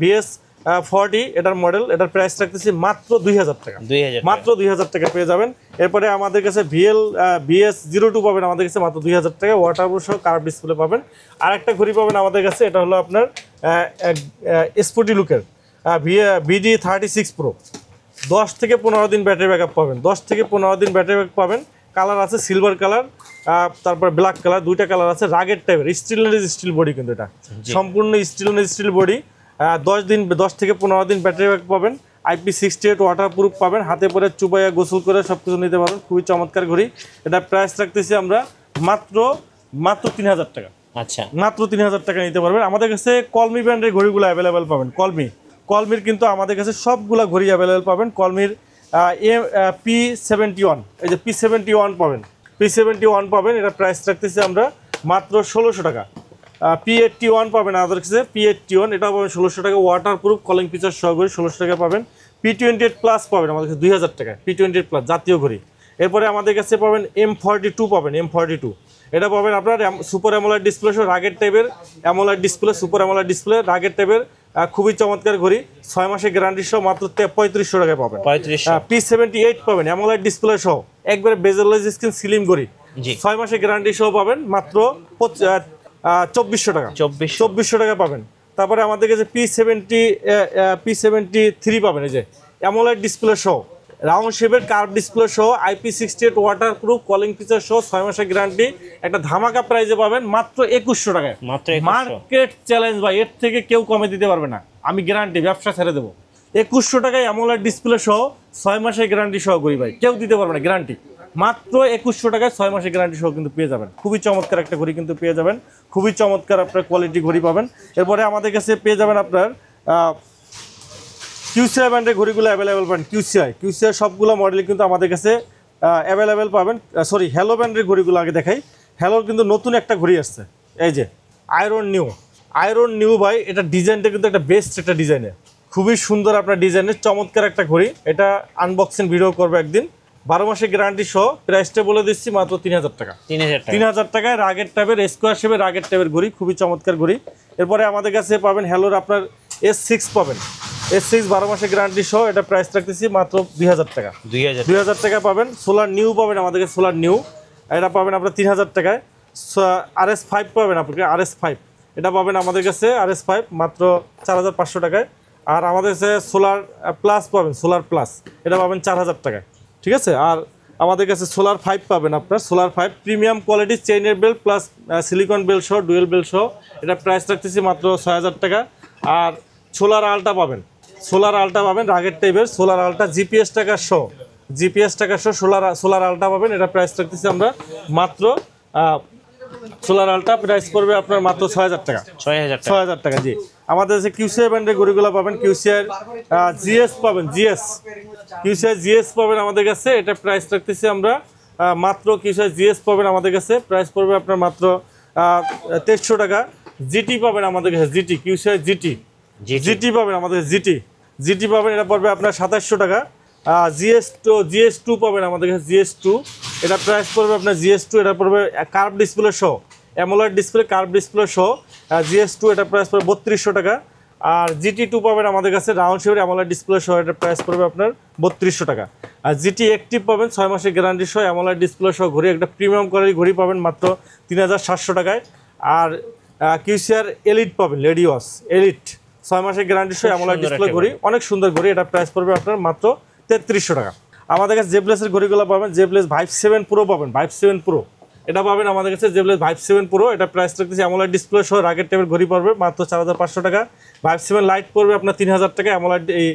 VS40 এটার মডেল, এটার প্রাইস রাখতেছি মাত্র 2,000 টাকা, মাত্র 2,000 টাকা পেয়ে যাবেন। এরপরে আমাদের কাছে BS02 পাবেন আমাদের কাছে মাত্র 2,000 টাকা, ওয়াটারপ্রুফ সহ কার্ভ ডিসপ্লে পাবেন। আর একটা ঘড়ি পাবেন আমাদের কাছে, এটা হলো আপনার স্পোর্টি লুকের BD36 Pro, 10 থেকে 15 দিন ব্যাটারি ব্যাকআপ পাবেন, 10 থেকে 15 দিন ব্যাটারি ব্যাকআপ পাবেন। কালার আছে সিলভার কালার, তারপর ব্ল্যাক কালার, দুইটা কালার আছে, রাগের টাইপের, স্টিল বডি, কিন্তু এটা সম্পূর্ণ স্টিল বডি। 10 থেকে 15 দিন ব্যাটারি ব্যাকআপ পাবেন, IP68 ওয়াটার প্রুফ পাবেন, হাতে পরে চুবাইয়া গোসল করে সব কিছু নিতে পারেন। খুবই চমৎকার ঘড়ি, এটা প্রাইস রাখতেছি আমরা মাত্র 3,000 টাকা। আচ্ছা, মাত্র 3,000 টাকা নিতে পারবেন। আমাদের কাছে কলমি ব্র্যান্ডের ঘড়িগুলো অ্যাভেলেবেল পাবেন, কলমির কিন্তু আমাদের কাছে সবগুলা ঘড়ি অ্যাভেলেবেল পাবেন। কলমির P71, এই যে P71 পাবেন, P71 পাবেন, এটা প্রাইস রাখতেছি আমরা মাত্র 1,600 টাকা। P81 পাবেন আমাদের কাছে, P81 এটাও পাবেন 1,600 টাকা, ওয়াটার প্রুফ কলিং ফিচার সহ ঘড়ি 1,600 টাকা পাবেন। P28 প্লাস পাবেন আমাদের কাছে 2,000 টাকা, P28 প্লাস জাতীয় ঘড়ি। এরপরে আমাদের কাছে পাবেন M42 পাবেন, M42 এটা পাবেন আপনার সুপার অ্যামোলেড ডিসপ্লে সহ রাগের টাইপের AMOLED display, super AMOLED display রাগের টাইপের, খুবই চমৎকার ঘড়ি, 6 মাসের গ্যারান্টি সহ মাত্র 3,500 টাকায় পাবেন। P78 পাবেন অ্যামোলেড ডিসপ্লে সহ, একবারে বেজেললেস স্ক্রিন স্লিম ঘড়ি, 6 মাসের গ্যারান্টি সহ পাবেন মাত্র 2,400 টাকা, 2,400 টাকা পাবেন। তারপরে আমাদের কাছে P73 পাবেন, এই যে অ্যামোলেড ডিসপ্লে সহ, রাউন্ড শেপের কার্ভ ডিসপ্লে সহ IP68 ওয়াটারপ্রুফ কলিং ফিচার সহ 6 মাসের গ্যারান্টি একটা ধামাকা প্রাইসে পাবেন মাত্র 2100 টাকায়। মাত্র মার্কেট চ্যালেঞ্জ ভাই, এর থেকে কেউ কমে দিতে পারবে না, আমি গ্যারান্টি, ব্যবসা ছেড়ে দেবো। 2100 টাকায় অ্যামোলেড ডিসপ্লে সহ 6 মাসের গ্যারান্টি সহ ঘড়ি ভাই, কেউ দিতে পারবে না গ্যারান্টি। মাত্র 2100 টাকায় 6 মাসের গ্যারান্টি সহ কিন্তু পেয়ে যাবেন। খুবই চমৎকার একটা ঘড়ি কিন্তু পেয়ে যাবেন, খুবই চমৎকার আপনার কোয়ালিটি ঘড়ি পাবেন। এরপরে আমাদের কাছে পেয়ে যাবেন আপনার QCI ব্র্যান্ডের ঘড়িগুলো অ্যাভেলেবেল পাবেন। QCI সবগুলো মডেল কিন্তু আমাদের কাছে অ্যাভেলেবেল পাবেন। সরি, হ্যালো ব্র্যান্ডের ঘড়িগুলো আগে দেখাই। হ্যালোর কিন্তু নতুন একটা ঘড়ি আসছে, এই যে আয়রন নিউ ভাই, এটা ডিজাইনটা কিন্তু একটা বেস্ট একটা ডিজাইনের, খুবই সুন্দর আপনার ডিজাইনের চমৎকার একটা ঘড়ি। এটা আনবক্সিং ভিডিও করবো একদিন। 12 মাসের গ্যারান্টি সহ, প্রাইসটা বলে দিচ্ছি মাত্র 3000 টাকা। 3000 টাকায় রাগের টাইপের স্কোয়ার শেপের রাগের টাইপের ঘড়ি, খুবই চমৎকার ঘড়ি। এরপরে আমাদের কাছে পাবেন হ্যালোর আপনার S6 পাবেন, S6 12 মাসের গ্যারান্টি সহ, এটা প্রাইস রাখতেছি মাত্র 2000 টাকা। 2000 টাকা পাবেন। সোলার নিউ পাবেন আমাদের কাছে, সোলার নিউ এটা পাবেন আপনার 3000 টাকায়। RS5 পাবেন আপনাকে, RS5 এটা পাবেন আমাদের কাছে, RS5 মাত্র 4500 টাকায়। আর আমাদের কাছে সোলার প্লাস পাবেন, সোলার প্লাস এটা পাবেন 4000 টাকায়, ঠিক আছে। আর আমাদের কাছে সোলার 5 পাবেন আপনার, সোলার 5 প্রিমিয়াম কোয়ালিটি চেইনের বেল্ট প্লাস সিলিকন বেল্ট সহ, ডুয়েল বেল্ট সহ, এটা প্রাইস রাখতেছি মাত্র 6000 টাকা। আর সোলার আলটা পাবেন, রাগের টাইপের সোলার আলটা জিপিএস টাকা সহ সোলার আলটা পাবেন, এটা প্রাইস রাখতেছি আমরা মাত্র সোলার আলটা প্রাইস পড়বে আপনার মাত্র 6000 টাকা। 6000 টাকা, জি। আমাদের কাছে QCI ব্র্যান্ডের ঘড়িগুলো পাবেন, QCI GS পাবেন, QCI GS পাবেন আমাদের কাছে, এটা প্রাইস রাখতেছি আমরা মাত্র QCI GS পাবেন আমাদের কাছে, প্রাইস পড়বে আপনার মাত্র 2300 টাকা। GT পাবেন আমাদের কাছে, QCI GT পাবেন আমাদের, GT পাবেন, এটা পড়বে আপনার 2700 টাকা। GS2 পাবেন আমাদের কাছে, GS2 এটা প্রাইস পড়বে আপনার, GS2 এটা পড়বে কার্ভ ডিসপ্লে সহ, অ্যামোলেড ডিসপ্লে কার্ভ ডিসপ্লে সহ, GS2 এটা প্রাইস পড়বে 3200 টাকা। আর GT2 পাবেন আমাদের কাছে রাউন্ড শেপের অ্যামোলেড ডিসপ্লে সহ, এটা প্রাইস পড়বে আপনার 3200 টাকা। আর GT অ্যাক্টিভ পাবেন 6 মাসের গ্যারান্টি সহ, অ্যামোলেড ডিসপ্লে সহ ঘড়ি, একটা প্রিমিয়াম কোয়ালিটি ঘড়ি পাবেন মাত্র 3700 টাকায়। আর QCI এলিট পাবেন, লেডি ওয়াচ এলিট 6 মাসের গ্যারান্টি সহ অ্যামোলেড ডিসপ্লে ঘড়ি, অনেক সুন্দর ঘড়ি, এটা প্রাইস পড়বে আপনার মাত্র 3300 টাকা। আমাদের কাছে জেবলেসের ঘড়িগুলো পাবেন, জেবলেস ভাইভ 7 প্রো পাবেন, ভাইভ 7 প্রো এটা পাবেন আমাদের কাছে, জেবলেস ভাইভ 7 প্রো এটা প্রাইস রাখতেছি অ্যামোলেড ডিসপ্লে সহ রাগের টাইপের ঘড়ি পড়বে মাত্র 4500 টাকা। ভাইভ 7 লাইট পড়বে আপনার 3000 টাকা। অ্যামোলেড এই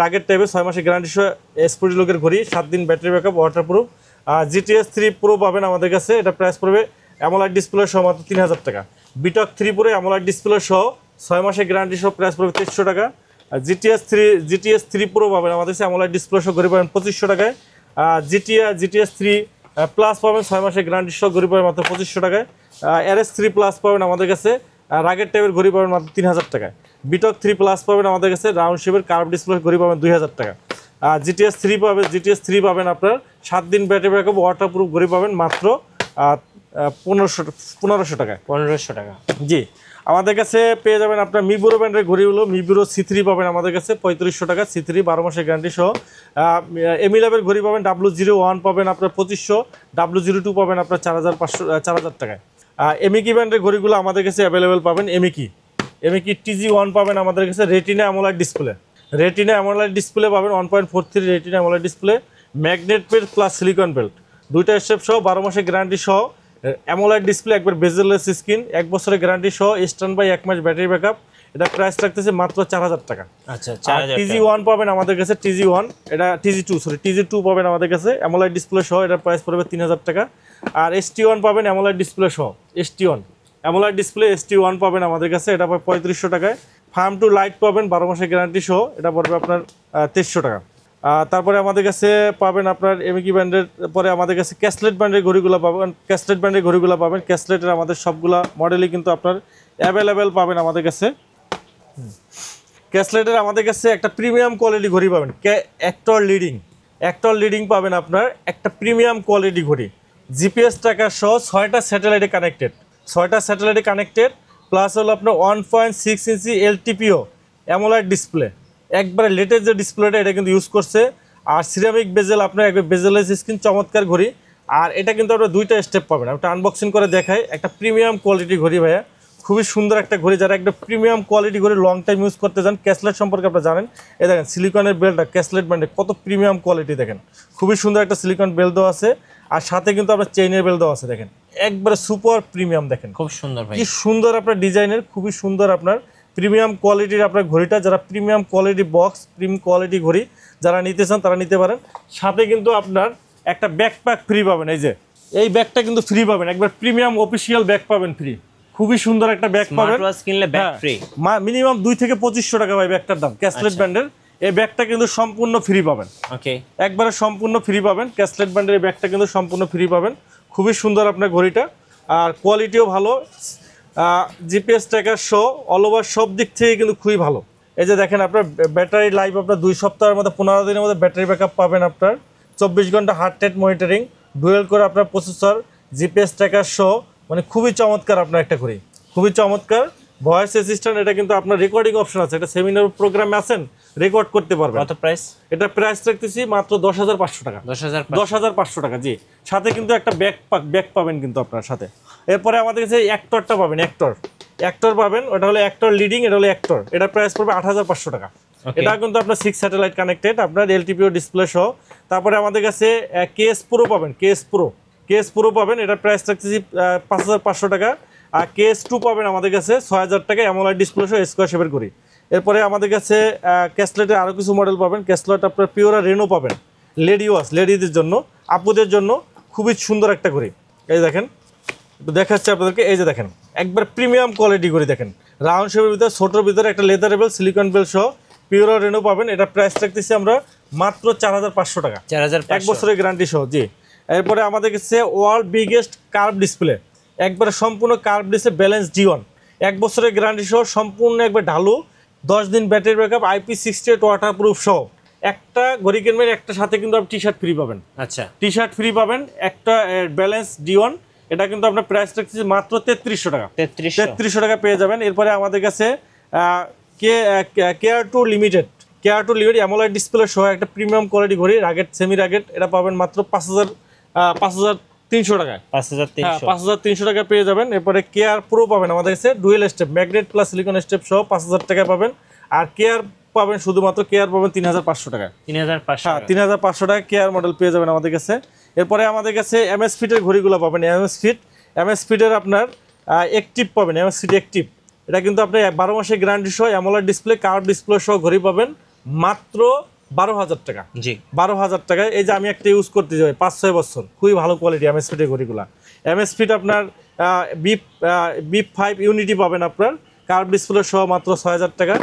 রাগের টাইপের 6 মাসের গ্যারান্টি সহ স্পোর্টি লুকের ঘড়ি, 7 দিন battery backup, waterproof. GTS 3 pro পাবেন আমাদের কাছে, এটা প্রাইস পড়বে অ্যামোলেড ডিসপ্লে সহ মাত্র 3000 টাকা। বিটক 3 প্রো অ্যামোলেড ডিসপ্লে সহ 6 মাসের গ্যারান্টি সহ, প্রাইস পড়বে 2300 টাকা। GTS 3 প্রো পাবেন আমাদের কাছে, অ্যামোলেড ডিসপ্লে সহ ঘড়ি পাবেন 2500 টাকায়। GTS 3 প্লাস পাবেন 6 মাসের গ্যারান্টি সহ ঘড়ি পাবেন মাত্র 2500 টাকায়। RS3 প্লাস পাবেন আমাদের কাছে, রাগের টাইপের ঘড়ি পাবেন মাত্র 3000 টাকায়। বিটক 3 প্লাস পাবেন আমাদের কাছে, রাউন্ড শেপের কার্ভ ডিসপ্লে ঘড়ি পাবেন 2000 টাকা। GTS 3 পাবেন আপনার 7 দিন ব্যাটারি ব্যাকআপ, ওয়াটারপ্রুফ ঘড়ি পাবেন মাত্র 1500 টাকায়। 1500 টাকা, জি। আমাদের কাছে পেয়ে যাবেন আপনার মিবুরো ব্র্যান্ডের ঘড়িগুলো, মিবুরো C3 পাবেন আমাদের কাছে 3500 টাকা, C3 12 মাসের গ্যারান্টি সহ। এমিলাবের ঘড়ি পাবেন, W01 পাবেন আপনার 2500, W02 পাবেন আপনার 4000 টাকায়। এমিকি ব্র্যান্ডের ঘড়িগুলো আমাদের কাছে অ্যাভেলেবেল পাবেন, এমিকি TG1 পাবেন আমাদের কাছে, রেটিনা অ্যামোলেড ডিসপ্লে পাবেন 1.43 retina AMOLED display, magnet belt plus silicon belt, দুইটা স্টেপ সহ 12 মাসের গ্যারান্টি সহ, অ্যামোলেড ডিসপ্লে একবার বেজেললেস স্ক্রিন, 1 বছরের গ্যারান্টি সহ, স্ট্যান্ড বাই 1 মাস ব্যাটারি ব্যাকআপ, এটা প্রাইস রাখতেছে মাত্র 4000 টাকা। আচ্ছা, TG1 পাবেন আমাদের কাছে, TG2 পাবেন আমাদের কাছে, অ্যামোলেড ডিসপ্লে সহ, এটা প্রাইস পড়বে 3000 টাকা। আর ST1 পাবেন অ্যামোলেড ডিসপ্লে সহ, অ্যামোলেড ডিসপ্লে ST1 পাবেন আমাদের কাছে, এটা পাবে 3500 টাকায়। ফার্ম টু লাইট পাবেন 12 মাসের গ্যারান্টি সহ, এটা পড়বে আপনার 2300 টাকা। তারপরে আমাদের কাছে পাবেন আপনার এমিকি ব্র্যান্ডের পরে আমাদের কাছে ক্যাসলেট ব্র্যান্ডের ঘড়িগুলো পাবেন, ক্যাসলেটের আমাদের সবগুলা মডেলই কিন্তু আপনার অ্যাভেলেবেল পাবেন আমাদের কাছে। ক্যাসলেটের আমাদের কাছে একটা প্রিমিয়াম কোয়ালিটি ঘড়ি পাবেন, অ্যাক্টর লিডিং পাবেন আপনার একটা প্রিমিয়াম কোয়ালিটি ঘড়ি, জিপিএস ট্র্যাকার সহ 6টা স্যাটেলাইটে কানেক্টেড, প্লাস হলো আপনার 1.6 ইঞ্চি LTPO অ্যামোলেড ডিসপ্লে, একবারে লেটেস্ট যে ডিসপ্লেটা এটা কিন্তু ইউজ করছে। আর সিরামিক বেজেল, আপনার একবার বেজেলের স্ক্রিন, চমৎকার ঘড়ি। আর এটা কিন্তু আপনার দুইটা স্টেপ পাবেন, একটা আনবক্সিং করে দেখাই, একটা প্রিমিয়াম কোয়ালিটি ঘড়ি ভাইয়া, খুবই সুন্দর একটা ঘড়ি, যারা একটা প্রিমিয়াম কোয়ালিটি ঘড়ি লং টাইম ইউজ করতে চান। ক্যাসলেট সম্পর্কে আপনারা জানেন, এই দেখেন সিলিকনের বেল্টটা ক্যাসলেট ব্র্যান্ডের, কত প্রিমিয়াম কোয়ালিটি দেখেন, খুবই সুন্দর একটা সিলিকন বেল্ট দেওয়া আছে, আর সাথে কিন্তু আপনার চেইনের বেল্ট দেওয়া আছে, দেখেন একবারে সুপার প্রিমিয়াম, দেখেন খুব সুন্দর ভাই, কি সুন্দর আপনার ডিজাইনের, খুবই সুন্দর আপনার প্রিমিয়াম কোয়ালিটির আপনার ঘড়িটা। যারা premium quality box, premium quality ঘড়ি যারা নিতে চান তারা নিতে পারেন। সাথে কিন্তু আপনার একটা ব্যাকপ্যাক ফ্রি পাবেন, এই যে এই ব্যাগটা কিন্তু ফ্রি পাবেন, একবার প্রিমিয়াম অফিসিয়াল ব্যাগ পাবেন ফ্রি, খুবই সুন্দর একটা ব্যাগ পাবেন। স্মার্ট ওয়াচ কিনলে ব্যাগ ফ্রি, মিনিমাম 2 থেকে 2500 টাকা ভাই ব্যাগটার দাম, ক্যাসলেট ব্র্যান্ডের এই ব্যাগটা কিন্তু সম্পূর্ণ ফ্রি পাবেন। ওকে, একবারে সম্পূর্ণ ফ্রি পাবেন, ক্যাসলেট ব্র্যান্ডের এই ব্যাগটা কিন্তু সম্পূর্ণ ফ্রি পাবেন। খুবই সুন্দর আপনার ঘড়িটা, আর কোয়ালিটিও ভালো, জিপিএস ট্র্যাকার সহ অল ওভার সব দিক থেকে কিন্তু খুবই ভালো। এই যে দেখেন আপনার ব্যাটারি লাইফ আপনার 2 সপ্তাহের মধ্যে 15 দিনের মধ্যে ব্যাটারি ব্যাকআপ পাবেন আপনার, 24 ঘন্টা হার্ট রেট মনিটরিং, ডুয়েল করে আপনার প্রসেসর, জিপিএস ট্র্যাকার সহ, মানে খুবই চমৎকার আপনার একটা ঘড়ি, খুবই চমৎকার। ভয়েস অ্যাসিস্ট্যান্ট, এটা কিন্তু আপনার রেকর্ডিং অপশন আছে, এটা সেমিনার প্রোগ্রামে আছেন রেকর্ড করতে পারবেন। কত প্রাইস? এটা প্রাইস রাখতেছি মাত্র 10,500 টাকা। 10,500 টাকা, জি। সাথে কিন্তু একটা ব্যাগ পাবেন কিন্তু আপনার সাথে। এরপরে আমাদের কাছে অ্যাক্টরটা পাবেন, অ্যাক্টর পাবেন, ওটা হলো অ্যাক্টর লিডিং, এটা হলো অ্যাক্টর, এটা প্রাইস পড়বে 8,500 টাকা। এটা কিন্তু আপনার 6 স্যাটেলাইট কানেক্টেড, আপনার এলটিপিও ডিসপ্লে সহ। তারপরে আমাদের কাছে কেএস প্রো পাবেন, কেএস প্রো পাবেন, এটা প্রাইস রাখতেছি 5,500 টাকা। আর কেএস 2 পাবেন আমাদের কাছে 6,000 টাকা, অ্যামোলেড ডিসপ্লে সহ, স্কোয়ার শেপের করি। এরপরে আমাদের কাছে ক্যাসলেটের আরও কিছু মডেল পাবেন, ক্যাসলেট আপনার পিওরা রেনো পাবেন, লেডি ওয়াচ, লেডিদের জন্য, আপুদের জন্য খুবই সুন্দর একটা ঘড়ি। এই দেখেন, একটু দেখাচ্ছি আপনাদেরকে, এই যে দেখেন একবার প্রিমিয়াম কোয়ালিটি ঘড়ি, দেখেন রাউন্ড শেপের ভিতরে, ছোটোর ভিতরে একটা লেদারেবল সিলিকন বেল সহ পিওরা রেনো পাবেন। এটা প্রাইস রাখতেছি আমরা মাত্র 4,500 টাকা, 4,500, 1 বছরের গ্যারান্টি সহ, জি। এরপরে আমাদের কাছে ওয়ার্ল্ড বিগেস্ট কার্ভ ডিসপ্লে, একবারে সম্পূর্ণ কার্ভ ডিসপ্লে, ব্যালেন্স D1, 1 বছরের গ্যারান্টি সহ, সম্পূর্ণ একবার ঢালু, 10 দিন ব্যাটারি ব্যাকআপ, IP68 ওয়াটারপ্রুফ সহ। একটা ঘড়ি কিনবেন, একটা সাথে কিন্তু আপনি টি শার্ট ফ্রি পাবেন। আচ্ছা, টি শার্ট ফ্রি পাবেন, একটা ব্যালেন্স D1, এটা কিন্তু আপনার প্রাইস রাখতেছি মাত্র 3300 টাকা, 3300 টাকা পেয়ে যাবেন। এরপরে আমাদের কাছে কেয়ার2 লিমিটেড অ্যামোলেড ডিসপ্লে সহ একটা প্রিমিয়াম কোয়ালিটি ঘড়ি, রাগেট, সেমি রাগেট, এটা পাবেন মাত্র 5,300 টাকায়, 5,300 টাকা পেয়ে যাবেন। এরপরে কেয়ার প্রো পাবেন আমাদের কাছে, dual strap magnet plus silicon strap সহ 5,000 টাকা পাবেন। আর কেয়ার পাবেন শুধুমাত্র, কেয়ার পাবেন 3,500 টাকায়, 3,500 টাকা কেয়ার মডেল পেয়ে যাবেন আমাদের কাছে। এরপরে আমাদের কাছে এমএস ফিটের ঘড়িগুলো পাবেন, এমএস ফিটের আপনার অ্যাক্টিভ পাবেন, এমএস ফিট অ্যাক্টিভ, এটা কিন্তু আপনি 12 মাসের গ্যারান্টি সহ, অ্যামোলেড ডিসপ্লে, কার্ভ ডিসপ্লে সহ ঘড়ি পাবেন মাত্র 12,000 টাকা, জি 12,000 টাকায়। এই যে আমি একটা ইউজ করতে যাই 5-6 বছর, খুবই ভালো কোয়ালিটি এমএস ফিটের ঘড়িগুলো। এমএস ফিট আপনার বিপ 5 ইউনিটি পাবেন আপনার, কার্ভ ডিসপ্লে সহ মাত্র 6,000 টাকা।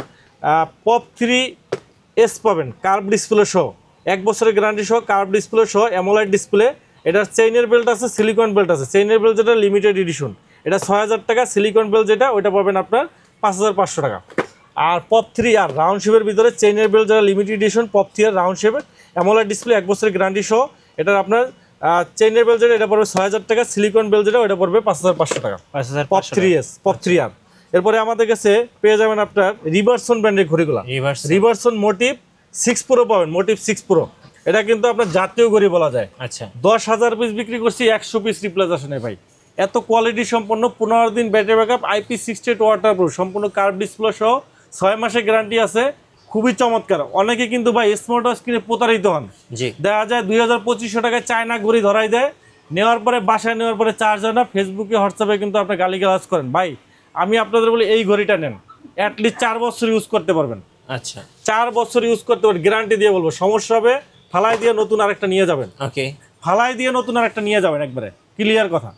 পপ 3S পাবেন কার্ভ ডিসপ্লে সহ, 1 বছরের গ্যারান্টি সহ, কার্ভ ডিসপ্লে সহ, অ্যামোলেড ডিসপ্লে, এটার চেইনের বেল্ট আছে, সিলিকন বেল্ট আছে, চেইনের বেল্ট যেটা লিমিটেড এডিশন, এটা 6,000 টাকা, সিলিকন বেল্ট যেটা ওইটা পাবেন আপনার 5,500 টাকা। আর পপ 3R রাউন্ড শেপের ভিতরে চেইনের বেল্ট যেটা limited edition, pop 3R round শেপের, অ্যামোলেড ডিসপ্লে, 1 বছরের গ্যারান্টি সহ, এটার আপনার চেইনের বেল্ট যেটা এটা পড়বে 6,000 টাকা, সিলিকন বেল্ট যেটা ওইটা পড়বে 5,500 টাকা, পপ 3R। এরপরে আমাদের কাছে পেয়ে যাবেন আপনার রিভারসন ব্র্যান্ডের ঘড়িগুলো, রিভারসন মোটিভ 6 প্রো পাবেন, মোটিভ 6 প্রো, এটা কিন্তু আপনার জাতীয় ঘড়ি বলা যায়। আচ্ছা, 10,000 পিস বিক্রি করছি, 100 পিস রিপ্লেস আসে না ভাই, এত কোয়ালিটি সম্পন্ন, 15 দিন ব্যাটারি ব্যাকআপ, IP68 ওয়াটারপ্রুফ, সম্পূর্ণ কার্ভ ডিসপ্লে সহ, 6 মাসের গ্যারান্টি আছে, খুবই চমৎকার। অনেকে কিন্তু ভাই স্মার্ট ওয়াচ কিনে প্রতারিত হন, দেখা যায় 2,000-2,500 টাকায় চায়না ঘড়ি ধরাই দেয়, নেওয়ার পরে বাসায় নেওয়ার পরে চার্জ হয় না, ফেসবুকে হোয়াটসঅ্যাপে কিন্তু আপনি গালিগালাজ করেন। ভাই আমি আপনাদের বলি এই ঘড়িটা নেন, অ্যাটলিস্ট 4 বছর ইউজ করতে পারবেন। আচ্ছা, 4 বছর ইউজ করতে পারবেন, গ্যারান্টি দিয়ে বলবো, সমস্যা হবে ফালাই দিয়ে নতুন আরেকটা নিয়ে যাবেন। ওকে, ফালাই দিয়ে নতুন আরেকটা নিয়ে যাবেন, একবারে ক্লিয়ার কথা,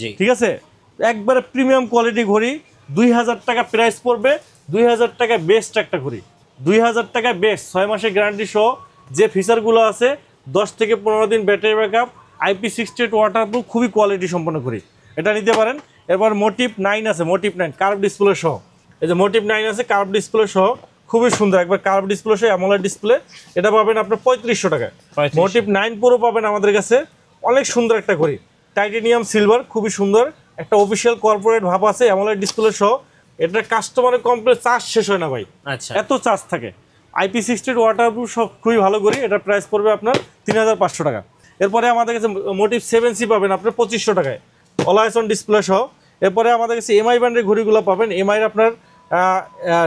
জি ঠিক আছে। একবারে প্রিমিয়াম কোয়ালিটি ঘড়ি, 2,000 টাকা প্রাইস পড়বে, 2,000 টাকায় বেস্ট একটা ঘড়ি, 2,000 টাকায় বেস্ট, 6 মাসের গ্যারান্টি সহ, যে ফিচারগুলো আছে, 10 থেকে 15 দিন ব্যাটারি ব্যাকআপ, IP68 ওয়াটারপ্রুফ, খুবই কোয়ালিটি সম্পন্ন ঘড়ি, এটা নিতে পারেন। এরপর মোটিভ 9 আছে, মোটিভ 9 কার্ভ ডিসপ্লে সহ, এই যে মোটিভ 9 আছে কার্ভ ডিসপ্লে সহ, খুবই সুন্দর, একবার কার্ভ ডিসপ্লে সহ, অ্যামোলেড ডিসপ্লে, এটা পাবেন আপনার 3,500 টাকায়। মোটিভ 9 প্রো পাবেন আমাদের কাছে, অনেক সুন্দর একটা ঘড়ি, টাইটেনিয়াম সিলভার, খুবই সুন্দর, একটা অফিসিয়াল কর্পোরেট ভাব আছে, অ্যামোলেড ডিসপ্লে সহ, এটা কাস্টমারের কমপ্লিট চার্জ শেষ হয় না ভাই, আচ্ছা এত চার্জ থাকে। IP68 ওয়াটারপ্রুফ সব খুবই ভালো ঘড়ি, এটার প্রাইস পড়বে আপনার 3,500 টাকা। এরপরে আমাদের কাছে মোটিভ 7C পাবেন আপনার 2,500 টাকায়, অলওয়েজ অন ডিসপ্লে সহ, এরপরে আমাদের কাছে এমআই ব্র্যান্ডের ঘড়িগুলো পাবেন। এমআইয়ের আপনার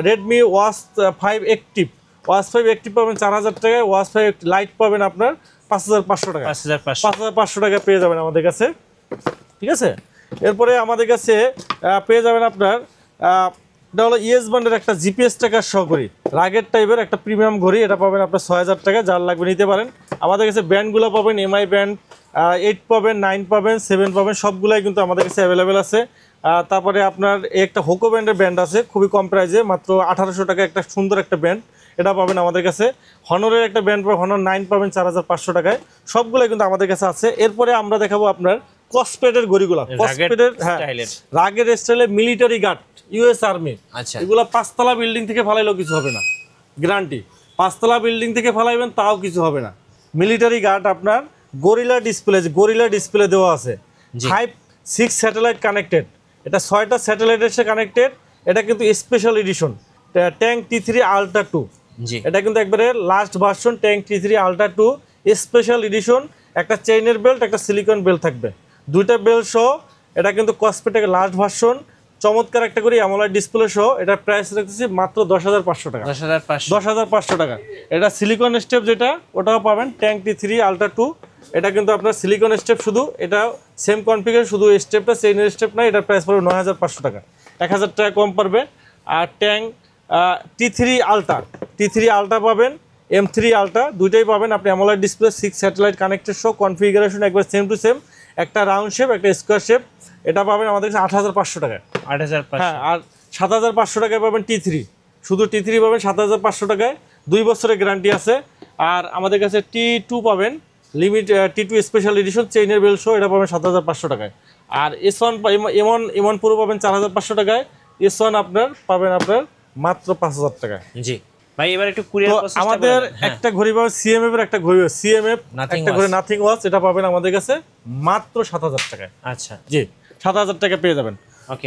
Redmi watch 5 active, watch 5 active পাবেন 4000 টাকায়, ওয়াচ 5 লাইট পাবেন আপনার 5500 টাকা, 5500 টাকা পেয়ে যাবেন আমাদের কাছে, ঠিক আছে। এরপরে আমাদের কাছে পেয়ে যাবেন আপনার এটা হলো ইএস ব্র্যান্ডের একটা জিপিএস ট্র্যাকার সহ ঘড়ি, রাগের টাইপের একটা প্রিমিয়াম ঘড়ি, এটা পাবেন আপনার 6000 টাকা, যার লাগবে নিতে পারেন। আমাদের কাছে ব্র্যান্ডগুলো পাবেন এমআই ব্র্যান্ড 8 পাবেন, 9 পাবেন, 7 পাবেন, সবগুলাই কিন্তু আমাদের কাছে অ্যাভেলেবেল আছে। তারপরে আপনার একটা হোকো ব্র্যান্ডের ব্র্যান্ড আছে খুবই কম প্রাইসে, মাত্র 1800 টাকা, একটা সুন্দর একটা ব্র্যান্ড, এটা পাবেন আমাদের কাছে। হনরের একটা ব্র্যান্ড পাবেন, হনর 9 পাবেন 4500 টাকায়, সবগুলাই কিন্তু আমাদের কাছে আছে। এরপরে আমরা দেখাবো আপনার কসপেটের ঘড়িগুলো, কসপেটের রাগের স্টাইলে মিলিটারি গার্ড, ইউএস আর্মি, আচ্ছা, এগুলো 5 তলা বিল্ডিং থেকে ফালাইলেও কিছু হবে না, গ্যারান্টি। 5 তলা বিল্ডিং থেকে ফালাইবেন তাও কিছু হবে না। মিলিটারি গার্ড আপনার গরিলা ডিসপ্লে দেওয়া আছে, 5-6 স্যাটেলাইট কানেক্টেড, এটা 6টা স্যাটেলাইটের সাথে কানেক্টেড। এটা কিন্তু special edition tank T3 ultra 2, এটা কিন্তু একবারে last version tank T3 ultra 2 special edition. একটা চেইনের বেল্ট, একটা সিলিকন বেল্ট থাকবে, 2টা বেল্ট সহ। এটা কিন্তু কসমেটিক লাস্ট ভার্সন, চমৎকার একটা করে অ্যামোলেড ডিসপ্লে সহ। এটার প্রাইস রাখতেছি মাত্র 10500 টাকা, 10500 টাকা। এটা সিলিকন স্টেপ যেটা, ওটাও পাবেন ট্যাঙ্ক T3 আলট্রা 2, এটা কিন্তু আপনার সিলিকন স্টেপ, শুধু এটা সেম কনফিগার, শুধু স্টেপটা চেইনের স্টেপ নাই। এটার প্রাইস পড়বে 9500 টাকা, 1000 টাকা কম পড়বে। আর ট্যাঙ্ক T3 আলট্রা পাবেন, M3 আলট্রা, দুইটাই পাবেন আপনি অ্যামোলেড ডিসপ্লে, 6 স্যাটেলাইট কানেক্টেড সহ, কনফিগারেশন একবার সেম টু সেম, একটা রাউন্ড শেপ, একটা স্কোয়ার শেপ। এটা পাবেন আমাদের কাছে 8500 টাকায়, 8500। হ্যাঁ, আর 7500 টাকায় পাবেন T3, শুধু T3 পাবেন 7500 টাকায়, 2 বছরের গ্যারান্টি আছে। আর আমাদের কাছে T2 পাবেন, লিমিট T2 স্পেশাল এডিশন চেইনের বেল সহ, এটা পাবেন 7500 টাকায়। আর S1 এমন পুরো পাবেন 4500 টাকায়, S1 আপনার পাবেন আপনার মাত্র 5000 টাকায়। জি ভাই, এবার একটু কুরিয়ার প্রসেসটা আমাদের একটা ঘড়ি পাবেন সিএমএফ এর একটা ঘড়ি, সিএমএফ একটা ঘড়ি নাথিং ওয়াচ, এটা পাবেন আমাদের কাছে মাত্র 7000 টাকায়। আচ্ছা, জি 7000 টাকা পেয়ে যাবেন।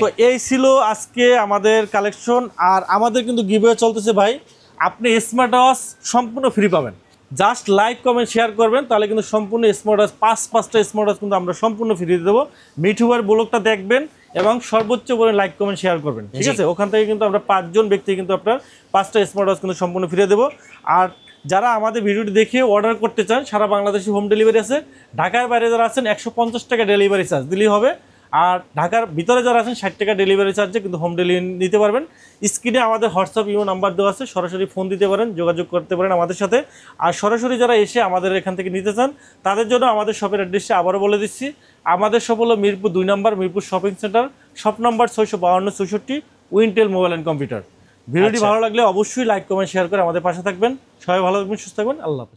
তো এই ছিল আজকে আমাদের কালেকশন। আর আমাদের কিন্তু গিভওয়ে চলতেছে ভাই, আপনি স্মার্ট ওয়াচ সম্পূর্ণ ফ্রি পাবেন, জাস্ট লাইক কমেন্ট শেয়ার করবেন, তাহলে কিন্তু সম্পূর্ণ স্মার্ট ওয়াচ 5টা স্মার্ট ওয়াচ কিন্তু আমরা সম্পূর্ণ ফ্রি দিয়ে দেবো। মিঠুবার ব্লগটা দেখবেন এবং সর্বোচ্চ করে লাইক কমেন্ট শেয়ার করবেন, ঠিক আছে। ওখান থেকে কিন্তু আমরা 5 জন ব্যক্তি কিন্তু আপনার 5টা স্মার্ট ওয়াচ কিন্তু সম্পূর্ণ ফ্রি দেবো। আর যারা আমাদের ভিডিওটি দেখে অর্ডার করতে চান, সারা বাংলাদেশে হোম ডেলিভারি আছে। ঢাকার বাইরে যারা আছেন 150 টাকা ডেলিভারি চার্জ দিলেই হবে। আর ঢাকার ভিতরে যারা আছেন 60 টাকা ডেলিভারি চার্জে কিন্তু হোম ডেলিভারি নিতে পারবেন। স্ক্রিনে আমাদের হোয়াটসঅ্যাপ ইমো নাম্বার দেওয়া আছে, সরাসরি ফোন দিতে পারেন, যোগাযোগ করতে পারেন আমাদের সাথে। আর সরাসরি যারা এসে আমাদের এখান থেকে নিতে চান, তাদের জন্য আমাদের শপের অ্যাড্রেসটা আবারও বলে দিচ্ছি। আমাদের শপ হলো মিরপুর 2 নম্বর, মিরপুর শপিং সেন্টার, শপ নম্বর 652-64, উইন্টেল মোবাইল অ্যান্ড কম্পিউটার। ভিডিওটি ভালো লাগলে অবশ্যই লাইক কমেন্ট শেয়ার করে আমাদের পাশে থাকবেন। সবাই ভালো থাকবেন, সুস্থ থাকবেন, আল্লাহ হাফেজ।